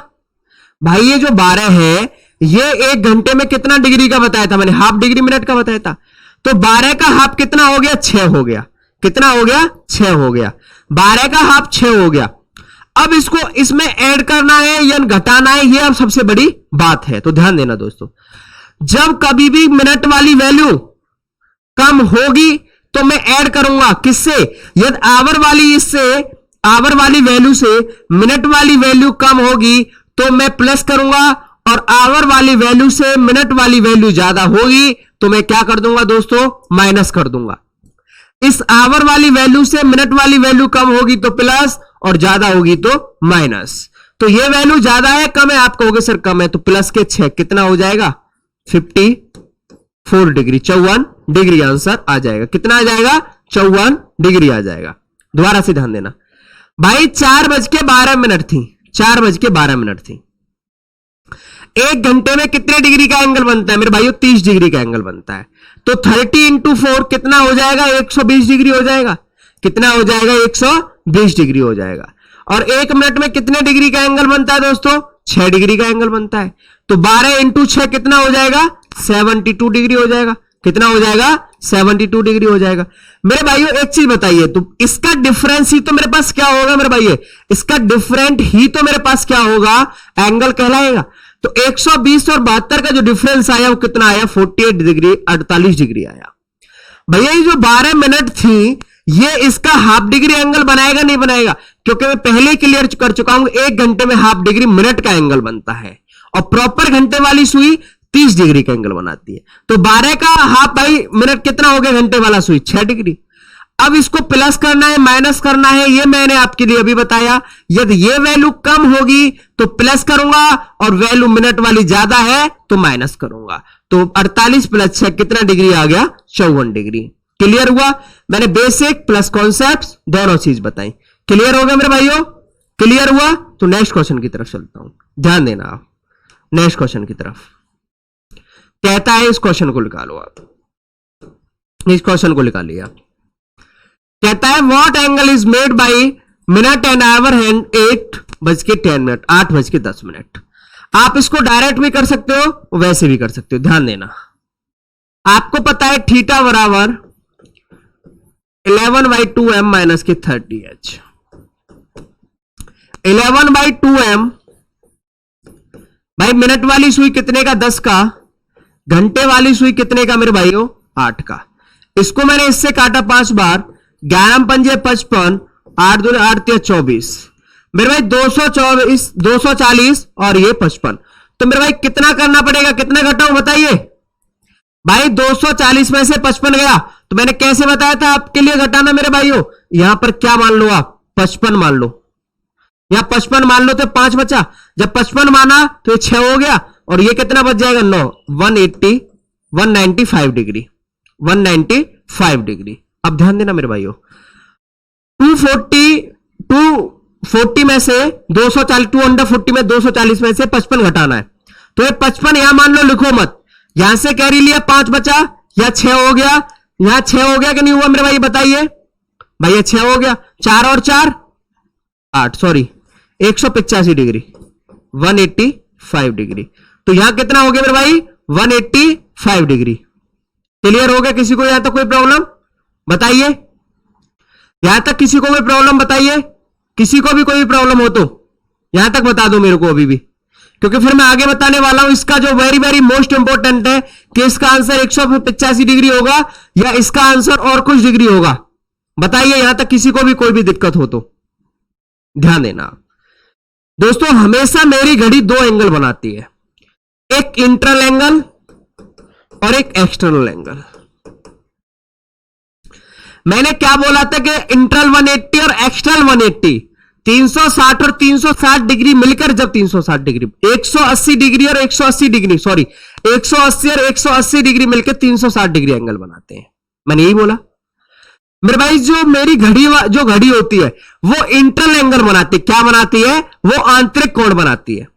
भाई। ये जो 12 है, ये एक घंटे में कितना डिग्री का बताया था मैंने, हाफ डिग्री मिनट का बताया था। तो 12 का हाफ कितना हो गया, 6 हो गया। कितना हो गया, 6 हो गया। 12 का हाफ 6 हो गया। अब इसको इसमें ऐड करना है या घटाना है, ये अब सबसे बड़ी बात है। तो ध्यान देना दोस्तों, जब कभी भी मिनट वाली वैल्यू कम होगी तो मैं ऐड करूंगा, किससे, यदि आवर वाली, इससे आवर वाली वैल्यू से मिनट वाली वैल्यू कम होगी तो मैं प्लस करूंगा, और आवर वाली वैल्यू से मिनट वाली वैल्यू ज्यादा होगी तो मैं क्या कर दूंगा दोस्तों, माइनस कर दूंगा। इस आवर वाली वैल्यू से मिनट वाली वैल्यू कम होगी तो प्लस, और ज्यादा होगी तो माइनस। तो ये वैल्यू ज्यादा है, कम है, आप कहोगे सर कम है, तो प्लस के 6 कितना हो जाएगा, 54 डिग्री, 54 डिग्री आंसर आ जाएगा। कितना आ जाएगा, 54 डिग्री आ जाएगा। दोबारा से ध्यान देना भाई, 4:12 थी, 4:12 थी। एक घंटे में कितने डिग्री का एंगल बनता है मेरे भाइयों, 30 डिग्री का एंगल बनता है। तो 30 इंटू 4 कितना हो जाएगा? 120 डिग्री हो जाएगा। कितना हो जाएगा? 120 डिग्री हो जाएगा। और 1 मिनट में कितने डिग्री का एंगल बनता है दोस्तों? 6 डिग्री का एंगल बनता है। तो 12 इंटू 6 कितना हो जाएगा? 72 डिग्री हो जाएगा। कितना हो जाएगा? 72 डिग्री हो जाएगा। मेरे भाइयों एक चीज बताइए, तो इसका डिफरेंस ही तो मेरे पास क्या होगा मेरे भाइयों? इसका डिफरेंट ही तो मेरे पास क्या होगा? एंगल कहलाएगा। तो 120 और 72 का जो डिफरेंस आया वो कितना आया? 48 डिग्री, 48 डिग्री आया। भैया ये जो 12 मिनट थी, ये इसका हाफ डिग्री एंगल बनाएगा नहीं बनाएगा? क्योंकि मैं पहले क्लियर कर चुका हूं, 1 घंटे में हाफ डिग्री मिनट का एंगल बनता है, और प्रॉपर घंटे वाली सुई 30 डिग्री का एंगल बनाती है। तो 12 का हाफ भाई मिनट कितना हो गया? घंटे वाला सुई 6 डिग्री। अब इसको प्लस करना है, माइनस करना है, ये मैंने आपके लिए अभी बताया। यदि ये वैल्यू कम होगी तो प्लस करूंगा, और वैल्यू मिनट वाली ज्यादा है तो माइनस करूंगा। तो 48 प्लस 6 कितना डिग्री आ गया? 54 डिग्री। क्लियर हुआ? मैंने बेसिक प्लस कॉन्सेप्ट दोनों चीज बताई। क्लियर हो गया मेरे भाइयों? क्लियर हुआ? तो नेक्स्ट क्वेश्चन की तरफ चलता हूं, ध्यान देना आप नेक्स्ट क्वेश्चन की तरफ। कहता है, इस क्वेश्चन को निकालो आप, इस क्वेश्चन को निकालिए आप। कहता है what angle is made by minute and hour hand 8:10, 8:10। आप इसको डायरेक्ट भी कर सकते हो, वैसे भी कर सकते हो। ध्यान देना, आपको पता है थीटा बराबर 11/2m माइनस के 30h। 11/2m भाई मिनट वाली सुई कितने का? 10 का। घंटे वाली सुई कितने का मेरे भाइयों? 8 का। इसको मैंने इससे काटा 5 बार, 11 पंजे 55, 8 दूनी 8 3 24। मेरे भाई 240 और ये 55। तो मेरे भाई कितना करना पड़ेगा? कितना घटाऊं बताइए भाई? 240 में से 55 गया, तो मैंने कैसे बताया था आपके लिए घटाना मेरे भाइयों? यहां पर क्या मान लो आप? 55 मान लो। यहां 55 मान लो तो 5 बचा। जब 55 माना तो ये 6 हो गया, और ये कितना बच जाएगा? 9। 195 डिग्री, 195 डिग्री। अब ध्यान देना मेरे भाइयों, 240 में से 240, 240 में 240 में से 55 घटाना है। तो ये 55 यहां मान लो, लिखो मत। यहां से कैरी लिया, 5 बचा, या 6 हो गया। यहां 6 हो गया कि नहीं हुआ मेरे भाई? बताइए भाई, ये 6 हो गया। 4 और 4 8, सॉरी 185 डिग्री, 185 डिग्री। तो यहां कितना हो गया मेरे भाई? 185 डिग्री। क्लियर हो गया? किसी को यहां तक कोई प्रॉब्लम बताइए? यहां तक किसी को कोई प्रॉब्लम बताइए? किसी को भी कोई प्रॉब्लम हो तो यहां तक बता दो मेरे को अभी भी, क्योंकि फिर मैं आगे बताने वाला हूं। इसका जो वेरी वेरी मोस्ट इंपॉर्टेंट है कि इसका आंसर 185 डिग्री होगा या इसका आंसर और कुछ डिग्री होगा। बताइए यहां तक किसी को भी कोई भी दिक्कत हो तो। ध्यान देना दोस्तों, हमेशा मेरी घड़ी 2 एंगल बनाती है, एक इंटरनल एंगल और एक एक्सटर्नल एंगल। मैंने क्या बोला था कि इंटरनल 180 और एक्सटर्नल 180, 360 और 360 डिग्री मिलकर जब 360 डिग्री, 180 डिग्री और 180 डिग्री, सॉरी 180 और 180 डिग्री मिलकर 360 डिग्री एंगल बनाते हैं। मैंने यही बोला मेरे भाई। जो मेरी घड़ी जो घड़ी होती है वो इंटरनल एंगल बनाती है। क्या बनाती है? वो आंतरिक कोण बनाती है।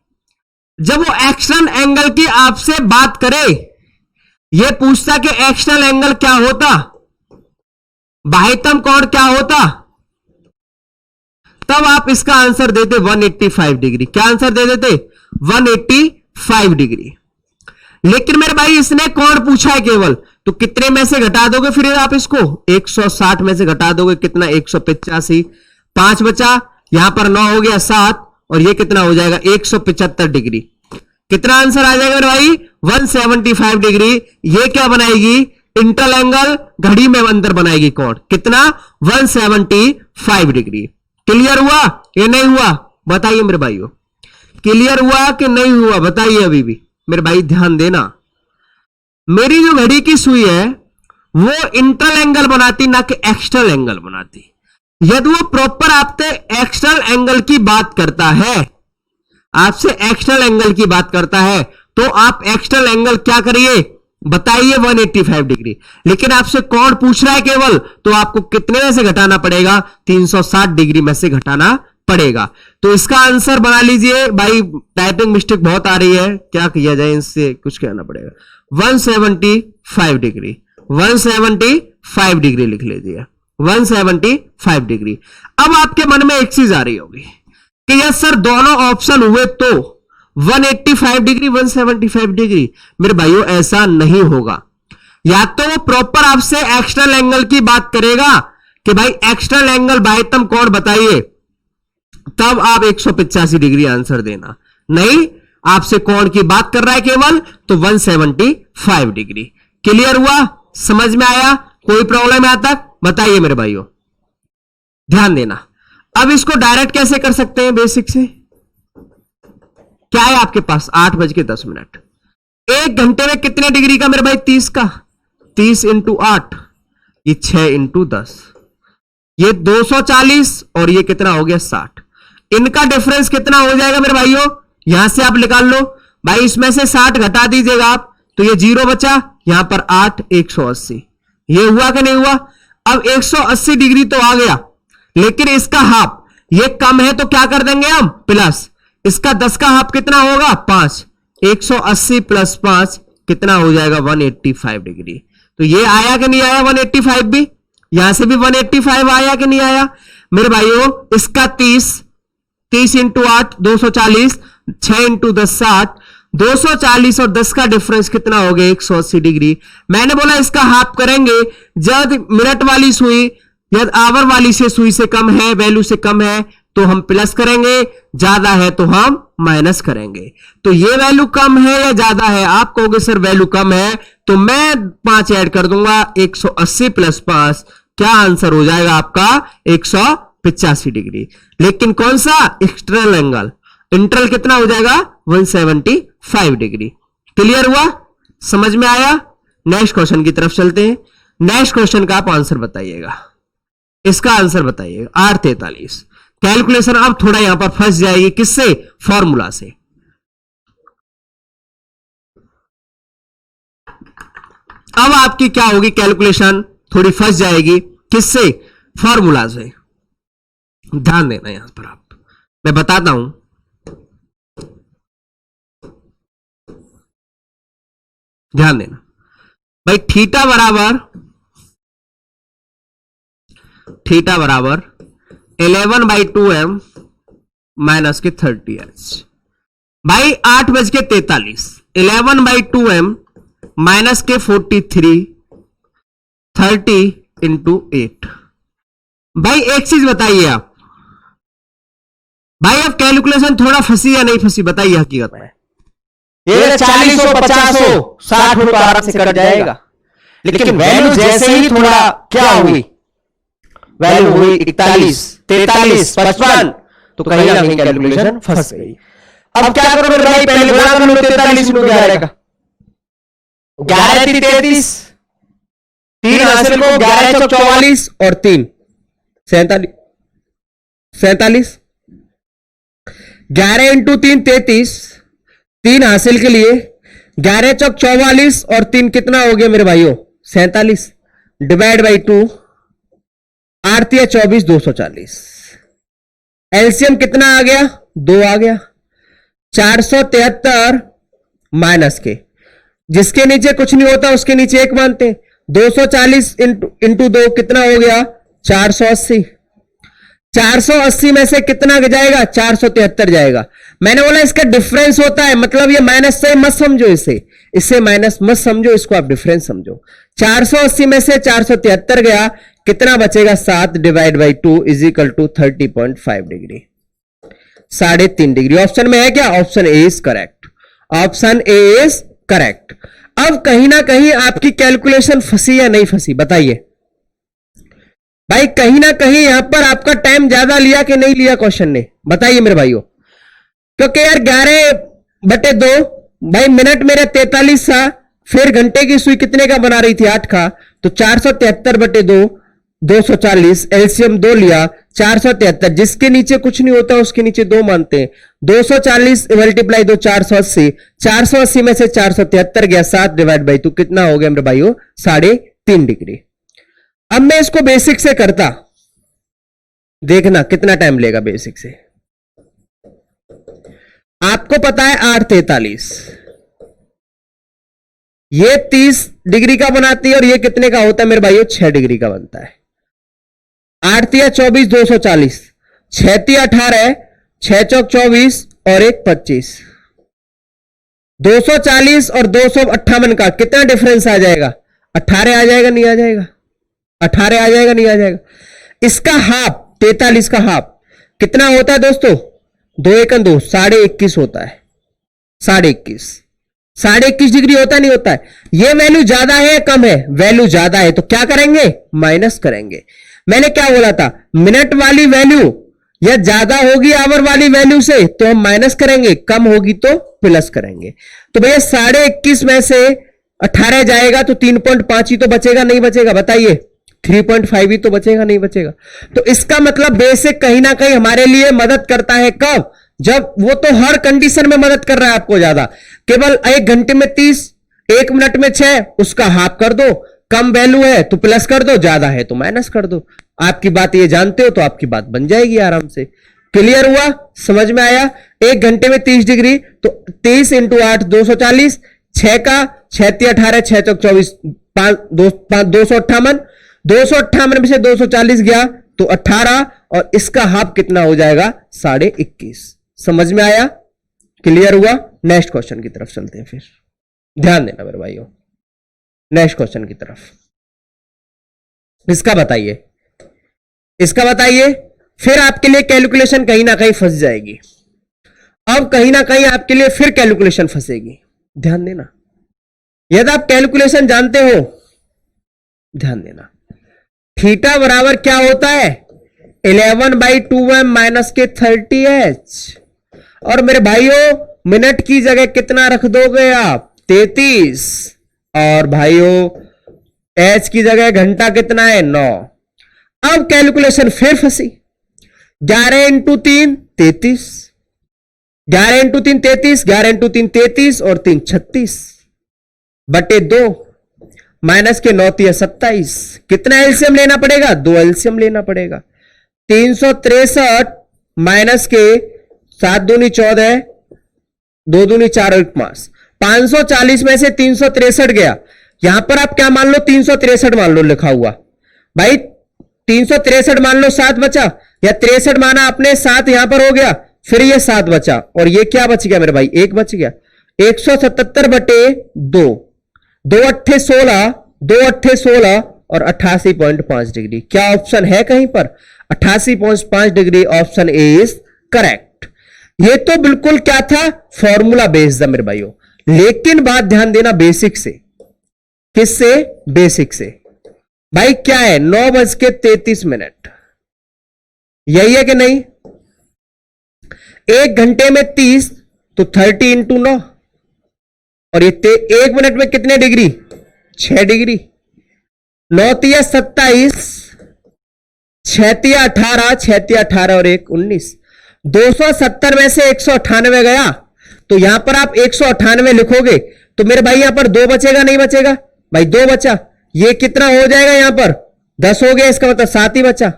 जब वो एक्सटर्नल एंगल की आपसे बात करे, ये पूछता कि एक्सटर्नल एंगल क्या होता, बाह्यतम कोण क्या होता, तब आप इसका आंसर देते 185 डिग्री। क्या आंसर दे देते? 185 डिग्री। लेकिन मेरे भाई इसने कोण पूछा है केवल, तो कितने में से घटा दोगे फिर आप इसको? 160 में से घटा दोगे, कितना? 185। 5 बचा, यहां पर 9 हो गया 7, और ये कितना हो जाएगा? 175 डिग्री। कितना आंसर आ जाएगा मेरे भाई? 175 डिग्री। ये क्या बनाएगी? इंटरनल एंगल, घड़ी में अंदर बनाएगी कोण। कितना? 175 डिग्री। क्लियर हुआ या नहीं हुआ? बताइए मेरे भाइयों, क्लियर हुआ कि नहीं हुआ? बताइए अभी भी मेरे भाई। ध्यान देना, मेरी जो घड़ी की सुई है वो इंटरनल एंगल बनाती, ना कि एक्सटर्नल एंगल बनाती। यदि वो प्रॉपर आपसे एक्सटर्नल एंगल की बात करता है, आपसे एक्सटर्नल एंगल की बात करता है, तो आप एक्सटर्नल एंगल क्या करिए? बताइए 185 डिग्री। लेकिन आपसे कोण पूछ रहा है केवल, तो आपको कितने में से घटाना पड़ेगा? 360 डिग्री में से घटाना पड़ेगा। तो इसका आंसर बना लीजिए भाई। टाइपिंग मिस्टेक बहुत आ रही है, क्या किया जाए? इससे कुछ कहना पड़ेगा। 175 डिग्री, 175 डिग्री लिख लीजिए, 175 डिग्री। अब आपके मन में एक चीज आ रही होगी कि यस सर दोनों ऑप्शन हुए तो 185 डिग्री 175 डिग्री। मेरे भाइयों ऐसा नहीं होगा। या तो वो प्रॉपर आपसे एक्सटर्नल एंगल की बात करेगा कि भाई एक्सटर्नल एंगल बाह्यतम कोण बताइए, तब आप 185 डिग्री आंसर देना। नहीं, आपसे कोण की बात कर रहा है केवल, तो 175 डिग्री। क्लियर हुआ? समझ में आया? कोई प्रॉब्लम यहां तक? बताइए मेरे भाइयों, ध्यान देना। अब इसको डायरेक्ट कैसे कर सकते हैं? बेसिक से क्या है आपके पास? 8:10। 1 घंटे में कितने डिग्री का मेरे भाई? 30 का। 30 इंटू 8, ये 6 इंटू 10, ये 240 और ये कितना हो गया? 60। इनका डिफरेंस कितना हो जाएगा मेरे भाइयों? यहां से आप निकाल लो भाई, इसमें से 60 घटा दीजिएगा आप, तो ये 0 बचा, यहां पर 8, 180। ये हुआ कि नहीं हुआ? अब 180 डिग्री तो आ गया, लेकिन इसका हाफ, ये कम है तो क्या कर देंगे हम? प्लस। इसका 10 का हाफ कितना होगा? 5। 180 प्लस 5 कितना हो जाएगा? 185 डिग्री। तो ये आया कि नहीं आया? 185 भी। यहां से भी 185 आया कि नहीं आया मेरे भाइयों? इसका 30 इंटू 8 240, 6 इंटू 10 60, 240 और 10 का डिफरेंस कितना हो गया? 180 डिग्री। मैंने बोला इसका हाफ करेंगे जब मिनट वाली सुई या आवर वाली से सुई से कम है, वैल्यू से कम है तो हम प्लस करेंगे, ज्यादा है तो हम माइनस करेंगे। तो ये वैल्यू कम है या ज्यादा है? आप कहोगे सर वैल्यू कम है, तो मैं 5 ऐड कर दूंगा। 180 प्लस 5 क्या आंसर हो जाएगा आपका? 185 डिग्री। लेकिन कौन सा? External angle. इंटरनल कितना हो जाएगा? 175 डिग्री। क्लियर हुआ? समझ में आया? नेक्स्ट क्वेश्चन की तरफ चलते हैं। नेक्स्ट क्वेश्चन का आप आंसर बताइएगा, इसका आंसर बताइएगा। 8:43। कैलकुलेशन अब थोड़ा यहां पर फंस जाएगी। किससे? फॉर्मूला से। अब आपकी क्या होगी? कैलकुलेशन थोड़ी फंस जाएगी। किससे? फॉर्मूला से। ध्यान देना यहां पर, आप मैं बताता हूं। ध्यान देना भाई, थीटा बराबर 11/2m माइनस के 30h। भाई 8:43, 11/2m माइनस के 43, 30 इंटू 8। भाई एक चीज बताइए आप, भाई अब कैलकुलेशन थोड़ा फंसी या नहीं फंसी? बताइए हकीकत में। ये 40 हो 50 हो 60 हो तो आराम से कट जाएगा, लेकिन वैल्यू जैसे ही थोड़ा क्या हुई? वैल्यू हुई 41, 43, 55, तो कहीं ना कहीं कैलकुलेशन फंस गई। अब क्या करो मेरे भाई? पहले गुणा कर लो 43 इंटू 11 का। 11 3 33, 3 हासिल को 11 चौक 44 और 3 47। 11 इंटू 3 33, 3 हासिल के लिए 11 चौक 44 और 3 कितना हो गया मेरे भाइयों? 47। डिवाइड बाई 2, 8 या 24, 240। एलसीएम कितना आ गया? 2 आ गया। 473 माइनस के, जिसके नीचे कुछ नहीं होता उसके नीचे 1 मानते। 240 इंटू 2 कितना हो गया? 480। 480 में से कितना जाएगा? 473 जाएगा। मैंने बोला इसका डिफरेंस होता है, मतलब ये माइनस से मत समझो, इससे माइनस मत समझो, इसको आप डिफरेंस समझो। 480 में से 473 गया, कितना बचेगा? 7 divide by 2 is equal to 30.5 degree, 3.5 degree. Option में है क्या? Option A is correct. Option A is correct. अब कहीं ना कहीं आपकी कैलकुलेशन फंसी या नहीं फंसी? बताइए भाई, कहीं ना कहीं यहां पर आपका टाइम ज्यादा लिया कि नहीं लिया क्वेश्चन ने? बताइए मेरे भाइयों, क्योंकि यार 11/2 भाई मिनट मेरे 43 था, फिर घंटे की सुई कितने का बना रही थी? 8 का। तो 473/2 240, एलसीएम 2 लिया, 473, जिसके नीचे कुछ नहीं होता उसके नीचे 2 मानते हैं। 240 मल्टीप्लाई 2 480, 480 में से 473 गया, 7 डिवाइड बाई 2 कितना हो गया मेरे भाइयों? 3.5 डिग्री। अब मैं इसको बेसिक से करता, देखना कितना टाइम लेगा बेसिक से। आपको पता है 8:43, ये 30 डिग्री का बनाती है और ये कितने का होता है मेरे भाइयों? 6 डिग्री का बनता है। 8 तिया 24, 240, 6 तिया 18, 6 चौक 24 और 1 25। 240 और 258 का कितना डिफरेंस आ जाएगा? 18 आ जाएगा, नहीं आ जाएगा? 18 आ जाएगा, नहीं आ जाएगा? इसका हाफ 43 का हाफ कितना होता है दोस्तों? 2 एकन 2, 21.5 होता है। 21.5, 21.5 डिग्री होता नहीं होता है? ये वैल्यू ज्यादा है या कम है? वैल्यू ज्यादा है, तो क्या करेंगे? माइनस करेंगे। मैंने क्या बोला था? मिनट वाली वैल्यू या ज्यादा होगी आवर वाली वैल्यू से तो हम माइनस करेंगे, कम होगी तो प्लस करेंगे। तो भैया 21.5 में से 18 जाएगा तो 3.5 ही तो बचेगा, नहीं बचेगा? बताइए। 3.5 ही तो बचेगा, नहीं बचेगा? तो इसका मतलब बेसिक कहीं ना कहीं हमारे लिए मदद करता है। कब? जब वो तो हर कंडीशन में मदद कर रहा है आपको ज्यादा। केवल 1 घंटे में 30, 1 मिनट में 6, उसका हाफ कर दो। कम वैल्यू है तो प्लस कर दो, ज्यादा है तो माइनस कर दो। आपकी बात ये जानते हो तो आपकी बात बन जाएगी आराम से। क्लियर हुआ? समझ में आया? 1 घंटे में 30 डिग्री तो 30 इंटू 8 240, 6 का 6 तिया 18, 6 चौक 24, 258। 258 में से 240 गया तो 18 और इसका हाफ कितना हो जाएगा? 21.5। समझ में आया? क्लियर हुआ? नेक्स्ट क्वेश्चन की तरफ चलते हैं फिर। ध्यान देना मेरे भाइयों, नेक्स्ट क्वेश्चन की तरफ। इसका बताइए, इसका बताइए, फिर आपके लिए कैलकुलेशन कहीं ना कहीं फंस जाएगी। अब कहीं ना कहीं आपके लिए फिर कैलकुलेशन फंसेगी। ध्यान देना, यदि आप कैलकुलेशन जानते हो, ध्यान देना। थीटा बराबर क्या होता है? 11/2m माइनस के 30h। और मेरे भाइयों मिनट की जगह कितना रख दोगे आप? 33। और भाइयों h की जगह घंटा कितना है? 9। अब कैलकुलेशन फिर फंसी। 11 इंटू 3 33, 11 इंटू 3 33, 11 इंटू 3 33 और 3 36 बटे 2 माइनस के 9 तिया 27। कितना एलसीएम लेना पड़ेगा? 2 एलसीएम लेना पड़ेगा। 363 माइनस के 7 दूनी 14, 2 दूनी 4 और 1 5। 540 में से 363 गया। यहां पर आप क्या मान लो? 363 मान लो लिखा हुआ। भाई 363 मान लो, 7 बचा, या 63 माना आपने, 7 यहां पर हो गया, फिर ये 7 बचा और ये क्या बच गया मेरे भाई? 1 बच गया। 177 बटे 2, 2 अट्ठे 16, 2 अट्ठे 16 और 88.5 डिग्री। क्या ऑप्शन है कहीं पर? 88.5 degree. Option A is correct. ये तो बिल्कुल क्या था? फॉर्मूला बेस्ड था मेरे भाइयों। लेकिन बात ध्यान देना बेसिक से। किससे? बेसिक से। भाई क्या है? 9:33। यही है कि नहीं? 1 घंटे में 30 तो 30 इंटू 9 और ये 1 मिनट में कितने डिग्री? 6 डिग्री। 9 तिया 27, 6 तिया 18, 6 तिया 18 और 1 19। 270 में से 198 गया तो यहां पर आप 198 लिखोगे तो मेरे भाई यहां पर 2 बचेगा, नहीं बचेगा? भाई 2 बचा। ये कितना हो जाएगा? यहां पर 10 हो गया, इसका मतलब 7 ही बचा।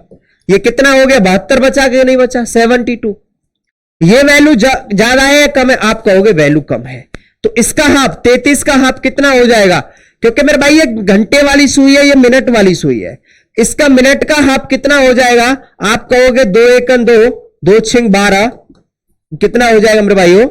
ये कितना हो गया? 72 बचा के नहीं बचा? 72। ये वैल्यू ज्यादा है या कम है? आप कहोगे वैल्यू कम है। तो इसका हाफ 33 का हाफ कितना हो जाएगा? क्योंकि मेरे भाई ये घंटे वाली सुई है, ये मिनट वाली सुई है। इसका मिनट का हाफ कितना हो जाएगा? आप कहोगे 2 एकन 2, 2 छिंग 12, कितना हो जाएगा मेरे भाइयों?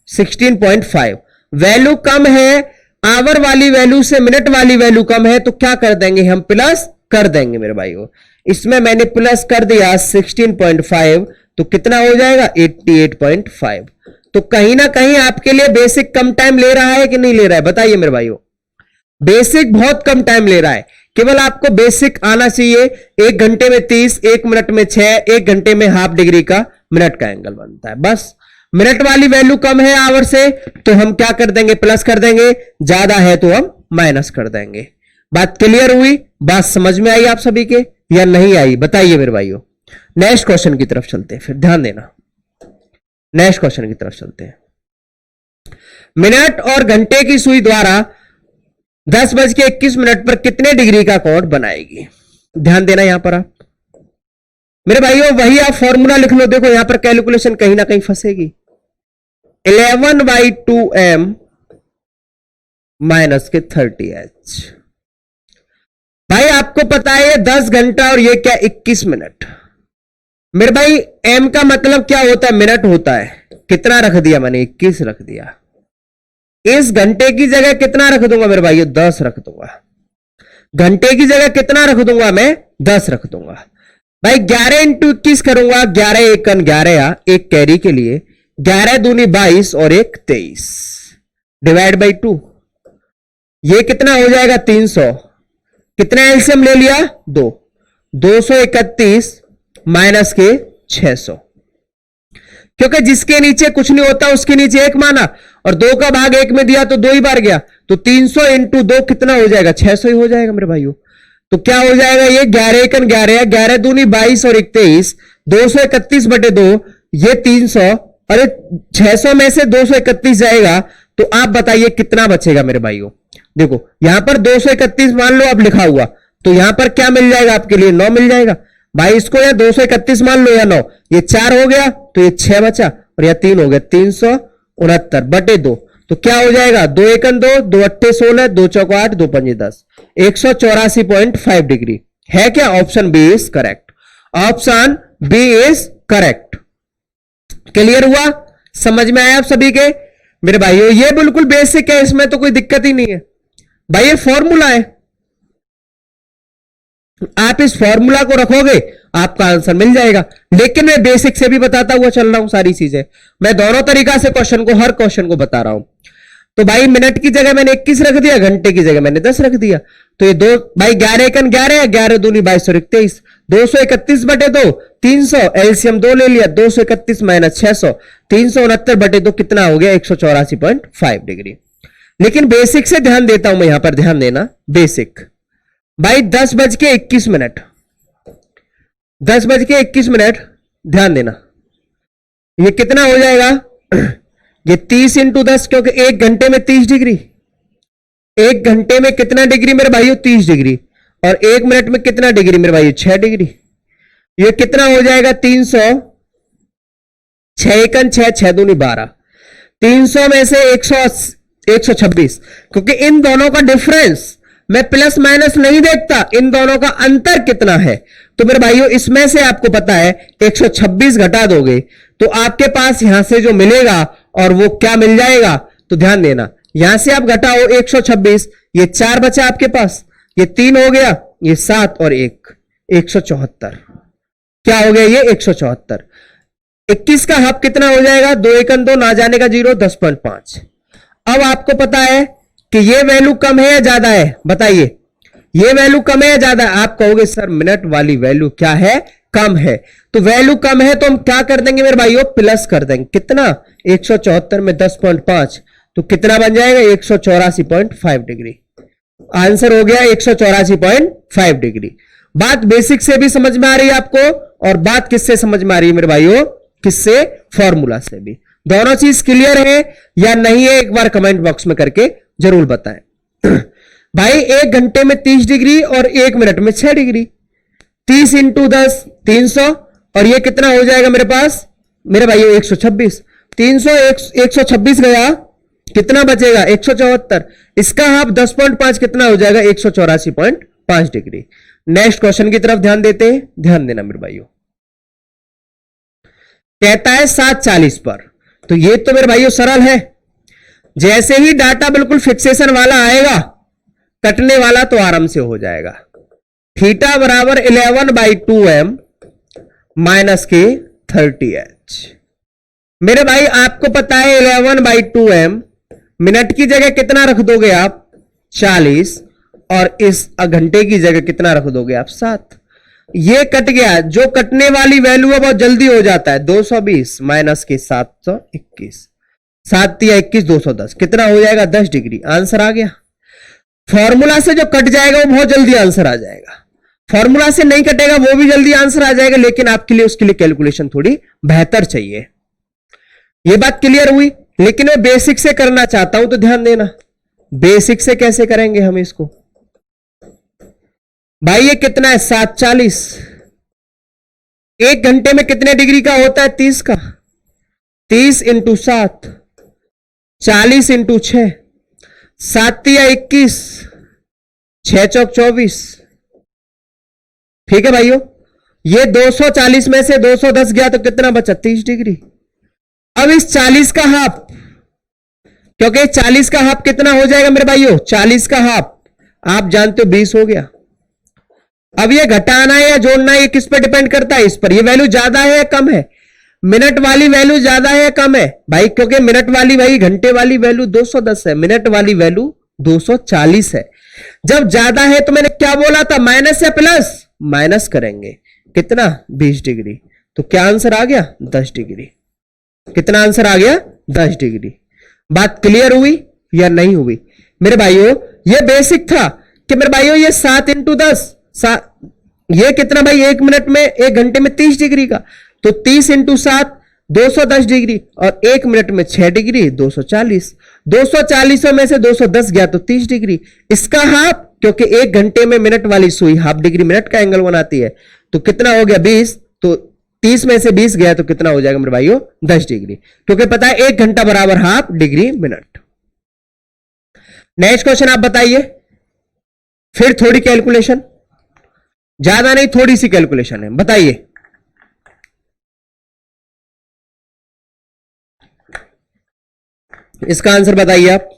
16.5। वैल्यू कम है आवर वाली वैल्यू से, मिनट वाली वैल्यू कम है, तो क्या कर देंगे हम? प्लस कर देंगे मेरे भाइयों। इसमें मैंने प्लस कर दिया 16.5 तो कितना हो जाएगा? 88.5। तो कहीं ना कहीं आपके लिए बेसिक कम टाइम ले रहा है कि नहीं ले रहा है? बताइए मेरे भाइयों। बेसिक बहुत कम टाइम ले रहा है। केवल आपको बेसिक आना चाहिए। 1 घंटे में 30, 1 मिनट में 6, 1 घंटे में हाफ डिग्री का मिनट का एंगल बनता है। बस मिनट वाली वैल्यू कम है आवर से तो हम क्या कर देंगे? प्लस कर देंगे। ज्यादा है तो हम माइनस कर देंगे। बात क्लियर हुई? बात समझ में आई आप सभी के या नहीं आई? बताइए मेरे भाइयों। नेक्स्ट क्वेश्चन की तरफ चलते हैं फिर। ध्यान देना, नेक्स्ट क्वेश्चन की तरफ चलते हैं। मिनट और घंटे की सुई द्वारा 10:21 पर कितने डिग्री का कोण बनाएगी? ध्यान देना यहां पर आप मेरे भाइयों। वही आप फॉर्मूला लिख लो। देखो यहां पर कैलकुलेशन कहीं ना कहीं फंसेगी। 11/2m माइनस के 30H। भाई आपको पता है ये 10 घंटा और ये क्या 21 मिनट। मेरे भाई m का मतलब क्या होता है, मिनट होता है। कितना रख दिया मैंने, 21 रख दिया। इस घंटे की जगह कितना रख दूंगा मेरे भाई, 10 रख दूंगा। घंटे की जगह कितना रख दूंगा मैं, 10 रख दूंगा। भाई 11 इंटू 21 करूंगा, 11 एकन 11, एक कैरी के लिए 11 दूनी 22 और एक 23 डिवाइड बाई 2। ये कितना हो जाएगा 300। कितना एलसीएम ले लिया, 2। 231 माइनस के 600, क्योंकि जिसके नीचे कुछ नहीं होता उसके नीचे 1 माना, और 2 का भाग 1 में दिया तो 2 ही बार गया, तो 300 इंटू 2 कितना हो जाएगा, 600 ही हो जाएगा मेरे भाइयों। तो क्या हो जाएगा ये 11 एकन 11, 11 दूनी 22 और 23, 231 बटे 2, ये 300, अरे 600 में से 231 जाएगा, तो आप बताइए कितना बचेगा मेरे भाइयों। देखो यहां पर 231 मान लो अब लिखा हुआ, तो यहां पर क्या मिल जाएगा आपके लिए, 9 मिल जाएगा। भाई इसको या 231 मान लो या 9, ये 4 हो गया तो ये 6 बचा, और यह 3 हो गया, 369 बटे 2, तो क्या हो जाएगा 2 एकन 2, 2 अट्ठे 16, 2 चौक 8, 2 पंजे 10, 184.5 डिग्री है क्या। Option B is correct, option B is correct. Clear हुआ, समझ में आया आप सभी के मेरे भाइयों। ये बिल्कुल बेसिक है, इसमें तो कोई दिक्कत ही नहीं है भाई, ये फॉर्मूला है। आप इस फॉर्मूला को रखोगे आपका आंसर मिल जाएगा। लेकिन मैं बेसिक से भी बताता हुआ चल रहा हूं सारी चीजें, मैं दोनों तरीका से क्वेश्चन को, हर क्वेश्चन को बता रहा हूं। तो भाई मिनट की जगह मैंने 21 रख दिया, घंटे की जगह मैंने 10 रख दिया, तो ये 2 भाई 11 एकन 11, 11 दूनी 22 और 23, 231 बटे 2, 300, एलसीएम 2 ले लिया, 231 माइनस 600, 369 बटे 2 कितना हो गया, 184.5 डिग्री। लेकिन बेसिक से ध्यान देता हूं मैं, यहां पर ध्यान देना बेसिक। भाई 10:21, 10:21 ध्यान देना, ये कितना हो जाएगा, ये 30 इंटू 10, क्योंकि 1 घंटे में 30 डिग्री, 1 घंटे में कितना डिग्री मेरे भाइयों, 30 डिग्री, और 1 मिनट में कितना डिग्री मेरे भाइयों, 6 डिग्री। ये कितना हो जाएगा 300, 6 एकन 6, 6 दूनी 12, 300 में से 126, क्योंकि इन दोनों का डिफरेंस मैं प्लस माइनस नहीं देखता, इन दोनों का अंतर कितना है। तो मेरे भाइयों इसमें से आपको पता है 126 घटा दोगे तो आपके पास यहां से जो मिलेगा और वो क्या मिल जाएगा, तो ध्यान देना, यहां से आप घटाओ 126, ये 4 बचा आपके पास, ये 3 हो गया, ये 7 और 1, 174। क्या हो गया ये 174। 21 का हाफ कितना हो जाएगा, 2 एकन 2, ना जाने का 0, 10.5। अब आपको पता है कि ये वैल्यू कम है या ज्यादा है, बताइए ये वैल्यू कम है या ज्यादा है। आप कहोगे सर मिनट वाली वैल्यू क्या है, कम है, तो वैल्यू कम है तो हम क्या कर देंगे मेरे भाइयों, प्लस कर देंगे। कितना 174 में 10.5, तो कितना बन जाएगा 184.5 डिग्री। आंसर हो गया 184.5 डिग्री। बात बेसिक से भी समझ में आ रही है आपको, और बात किससे समझ में आ रही है मेरे भाइयों, किससे, फॉर्मूला से भी। दोनों चीज क्लियर है या नहीं है, एक बार कमेंट बॉक्स में करके जरूर बताएं। भाई 1 घंटे में 30 डिग्री और 1 मिनट में 6 डिग्री, 30 इंटू 10 300, और ये कितना हो जाएगा मेरे पास मेरे भाइयों 126, 300 126 गया, कितना बचेगा 174, इसका हाफ 10.5 कितना हो जाएगा 184.5 डिग्री। नेक्स्ट क्वेश्चन की तरफ ध्यान देते हैं, ध्यान देना मेरे भाइयों। कहता है 7:40 पर, तो ये तो मेरे भाइयों सरल है, जैसे ही डाटा बिल्कुल फिक्सेशन वाला आएगा, कटने वाला तो आराम से हो जाएगा। थीटा बराबर 11/2m माइनस के 30h। मेरे भाई आपको पता है 11/2m, मिनट की जगह कितना रख दोगे आप 40, और इस घंटे की जगह कितना रख दोगे आप 7। ये कट गया, जो कटने वाली वैल्यू है बहुत जल्दी हो जाता है, 220 माइनस के 721, 7 या 21 210, कितना हो जाएगा 10 डिग्री। आंसर आ गया। फॉर्मूला से जो कट जाएगा वो बहुत जल्दी आंसर आ जाएगा, फॉर्मूला से नहीं कटेगा वो भी जल्दी आंसर आ जाएगा, लेकिन आपके लिए उसके लिए कैलकुलेशन थोड़ी बेहतर चाहिए। ये बात क्लियर हुई। लेकिन मैं बेसिक से करना चाहता हूं, तो ध्यान देना बेसिक से कैसे करेंगे हम इसको। भाई ये कितना है 7:40, 1 घंटे में कितने डिग्री का होता है 30 का, 30 इंटू 7, 40 इंटू 6, 7 या 21, 6 चौक 24। ठीक है भाइयों, ये 240 में से 210 गया तो कितना बचा? 30 डिग्री। अब इस 40 का हाफ, क्योंकि 40 का हाफ कितना हो जाएगा मेरे भाइयों? 40 का हाफ आप जानते हो 20 हो गया। अब ये घटाना है या जोड़ना है, ये किस पे डिपेंड करता है? इस पर। ये वैल्यू ज्यादा है या कम है? मिनट वाली वैल्यू ज्यादा है या कम है भाई? क्योंकि मिनट वाली भाई, घंटे वाली वैल्यू 210 है, मिनट वाली वैल्यू 240 है। जब ज्यादा है तो मैंने क्या बोला था? माइनस या प्लस? माइनस करेंगे। कितना? 20 डिग्री। तो क्या आंसर आ गया? 10 डिग्री। कितना आंसर आ गया? 10 डिग्री। बात क्लियर हुई या नहीं हुई मेरे भाइयों? ये बेसिक था कि मेरे भाइयों ये 7 इंटू 10, ये कितना भाई? 1 मिनट में, 1 घंटे में 30 डिग्री का, तो 30 इंटू 7 210 डिग्री, और 1 मिनट में 6 डिग्री 240। 240 में से 210 गया तो 30 डिग्री। इसका हाफ, क्योंकि 1 घंटे में मिनट वाली सुई हाफ डिग्री मिनट का एंगल बनाती है, तो कितना हो गया? 20। तो 30 में से 20 गया तो कितना हो जाएगा मेरे भाइयों? 10 डिग्री, क्योंकि पता है 1 घंटा बराबर half degree minute. Next question आप बताइए। फिर थोड़ी कैलकुलेशन, ज्यादा नहीं, थोड़ी सी कैलकुलेशन है, बताइए। इसका आंसर बताइए आप,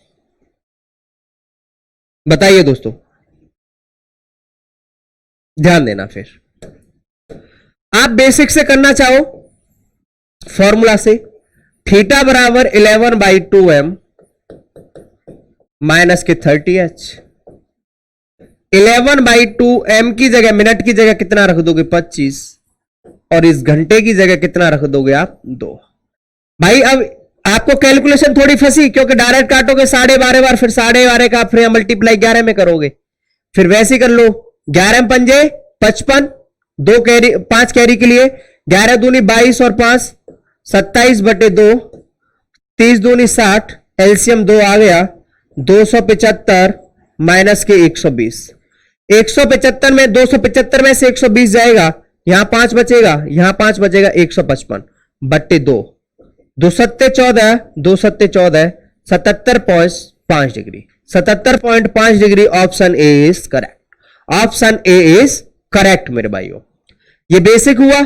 बताइए दोस्तों, ध्यान देना। फिर आप बेसिक से करना चाहो, फॉर्मूला से, थीटा बराबर 11/2m माइनस के 30h। 11/2m की जगह, मिनट की जगह कितना रख दोगे? 25, और इस घंटे की जगह कितना रख दोगे आप? 2। भाई अब आपको कैलकुलेशन थोड़ी फंसी, क्योंकि डायरेक्ट काटोगे 12.5 बार, फिर 12.5 का फिर मल्टीप्लाई 11 में करोगे, फिर वैसे ही कर लो। 11 पंजे 55, 2 कैरी, 5 कैरी के लिए, 11 दूनी 22 और 5 27/2, 30 दूनी 60, एलसीएम 2 आ गया, 275 माइनस के 120। 175 में 275 में से 120 जाएगा, यहां 5 बचेगा, यहां 5 बचेगा, 155/2। 2 सत्ते 14, 2 सत्ते 14, 77.5 degree. 77.5 degree. Option A is correct. Option A is correct मेरे भाइयों। ये बेसिक हुआ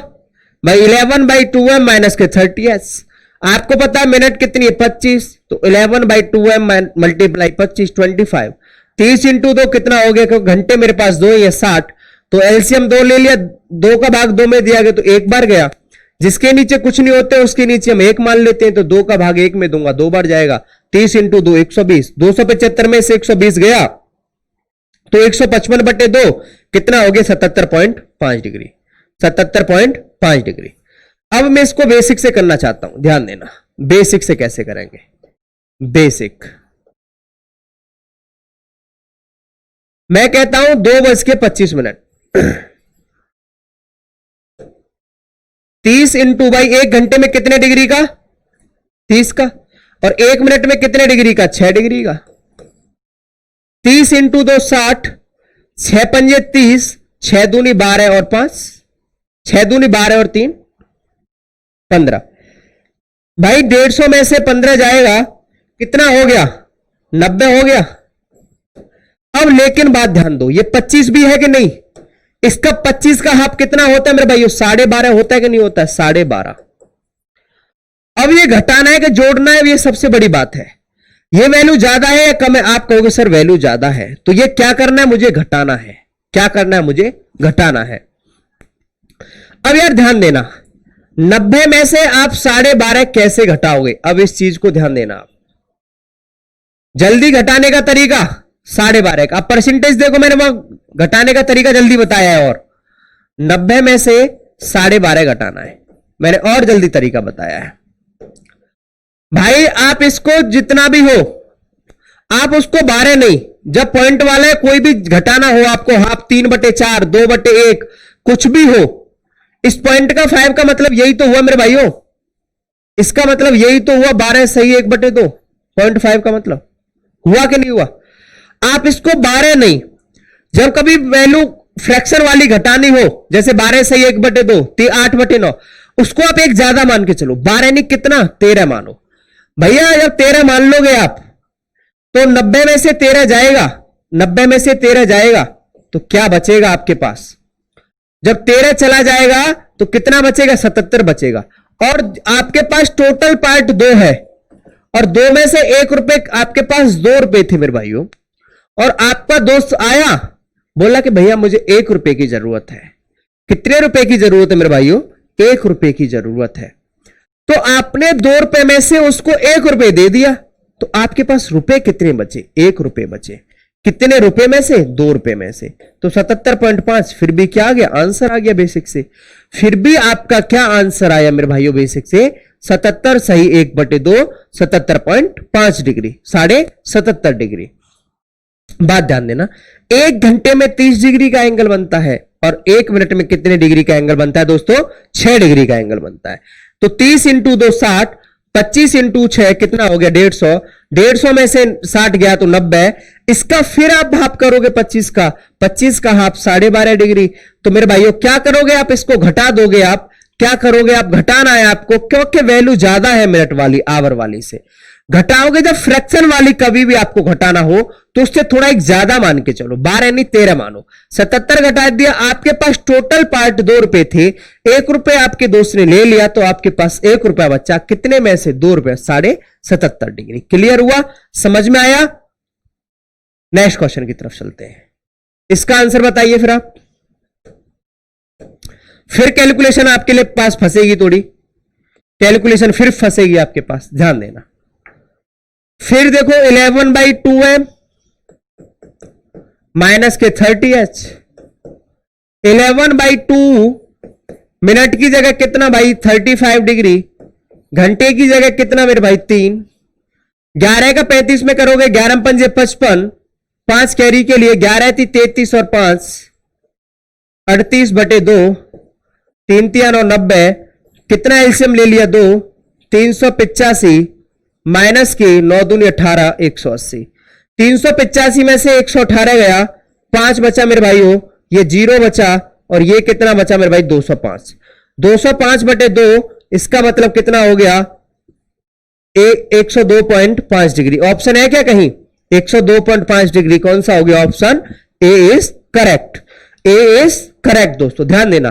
भाई। 11/2m माइनस के 30h। आपको पता है मिनट कितनी है? 25, तो 11/2m मल्टीप्लाई 25 25। 30 इंटू 2 कितना हो गया? क्योंकि घंटे मेरे पास 2 है, 60, तो एलसीएम 2 ले लिया, 2 का भाग 2 में दिया गया तो 1 बार गया। जिसके नीचे कुछ नहीं होते उसके नीचे हम 1 मान लेते हैं, तो 2 का भाग 1 में दूंगा, 2 बार जाएगा। 30 इंटू 2 120। 275 में से 120 गया तो 155/2 कितना हो गया? 77.5 डिग्री। 77.5 डिग्री। अब मैं इसको बेसिक से करना चाहता हूं, ध्यान देना। बेसिक से कैसे करेंगे? बेसिक मैं कहता हूं 2:25। 30 इंटू भाई 1 घंटे में कितने डिग्री का? 30 का। और 1 मिनट में कितने डिग्री का? 6 डिग्री का। 30 इंटू 2 60, 6 पंजे 30, 6 दूनी 12 और 5, 6 दूनी 12 और 3 15। भाई 150 में से 15 जाएगा, कितना हो गया? 90 हो गया। अब लेकिन बात ध्यान दो, ये 25 भी है कि नहीं? इसका 25 का हाफ कितना होता है मेरे भाइयों? 12.5 होता है कि नहीं होता है? 12.5। अब ये घटाना है कि जोड़ना है, ये सबसे बड़ी बात है। ये वैल्यू ज्यादा है या कम है? आप कहोगे सर वैल्यू ज्यादा है, तो ये क्या करना है? मुझे घटाना है। क्या करना है? मुझे घटाना है। अब यार ध्यान देना, 90 में से आप 12.5 कैसे घटाओगे? अब इस चीज को ध्यान देना। आप जल्दी घटाने का तरीका 12.5 का। अब परसेंटेज देखो, मैंने वहां घटाने का तरीका जल्दी बताया है, और 90 में से 12.5 घटाना है, मैंने और जल्दी तरीका बताया है। भाई आप इसको जितना भी हो, आप उसको 12 नहीं, जब पॉइंट वाला है कोई भी घटाना हो आपको, हाफ 3/4, 2/1, कुछ भी हो, इस पॉइंट का 5 का मतलब यही तो हुआ मेरे भाइयों। इसका मतलब यही तो हुआ 12 सही 1/2, 0.5 का मतलब हुआ कि नहीं हुआ? आप इसको 12 नहीं, जब कभी वैल्यू फ्रैक्शन वाली घटानी हो, जैसे 12 सही 1/2, 8/9, उसको आप एक ज्यादा मान के चलो। 12 नहीं, कितना? 13 मानो। भैया जब 13 मान लोगे आप, तो 90 में से 13 जाएगा, 90 में से 13 जाएगा तो क्या बचेगा आपके पास? जब 13 चला जाएगा तो कितना बचेगा? 77 बचेगा। और आपके पास टोटल पार्ट 2 है और 2 में से 1 रुपए आपके पास 2 रुपए थे मेरे भाइयों, और आपका दोस्त आया बोला कि भैया मुझे 1 रुपए की जरूरत है। कितने रुपए की जरूरत है मेरे भाइयों? 1 रुपए की जरूरत है। तो आपने 2 रुपए में से उसको 1 रुपए दे दिया, तो आपके पास रुपए कितने बचे? 1 रुपए बचे। कितने रुपए में से? 2 रुपए में से। तो 77.5 फिर भी क्या आ गया? आंसर आ गया बेसिक से। फिर भी आपका क्या आंसर आया मेरे भाइयों बेसिक से? 77 सही 1/2 77.5 डिग्री, 77.5 डिग्री। बात ध्यान देना, 1 घंटे में 30 डिग्री का एंगल बनता है और 1 मिनट में कितने डिग्री का एंगल बनता है दोस्तों? 6 डिग्री का एंगल बनता है। तो 30 इंटू 2 60, 25 इंटू 6 कितना हो गया? 150। 150 में से 60 गया तो 90। इसका फिर आप हाफ करोगे 25 का, 25 का हाफ 12.5 डिग्री। तो मेरे भाइयों क्या करोगे आप? इसको घटा दोगे आप। क्या करोगे आप? घटाना है आपको, क्योंकि वैल्यू ज्यादा है मिनट वाली आवर वाली से। घटाओगे जब फ्रैक्शन वाली कभी भी आपको घटाना हो तो उससे थोड़ा एक ज्यादा मान के चलो, 12 यानी 13 मानो। 77 घटा दिया, आपके पास टोटल पार्ट 2 रुपए थे, 1 रुपए आपके दोस्त ने ले लिया तो आपके पास 1 रुपया बचा। कितने में से? 2 रुपए, 77.5 डिग्री। क्लियर हुआ? समझ में आया? नेक्स्ट क्वेश्चन की तरफ चलते हैं। इसका आंसर बताइए फिर आप। फिर कैलकुलेशन आपके लिए पास फंसेगी, थोड़ी कैलकुलेशन फिर फंसेगी आपके पास, ध्यान देना। फिर देखो 11/2m माइनस के 30h। 11/2 मिनट की जगह कितना भाई? 35 डिग्री। घंटे की जगह कितना मेरे भाई? 3। 11 का 35 में करोगे, 11 पंजे 55, 5 कैरी के लिए 11 थी 33 और 5 38/2, 3 3 और 90। कितना एलसीएम ले लिया? 2। 385 माइनस के 9 दूनी 18, 180। 385 में से 118 गया, 5 बचा मेरे भाइयों, ये 0 बचा और ये कितना बचा मेरे भाई? 205। 205/2 इसका मतलब कितना हो गया? 102.5 डिग्री। ऑप्शन है क्या कहीं? 102.5 डिग्री कौन सा हो गया? Option A is correct. A is correct दोस्तों, ध्यान देना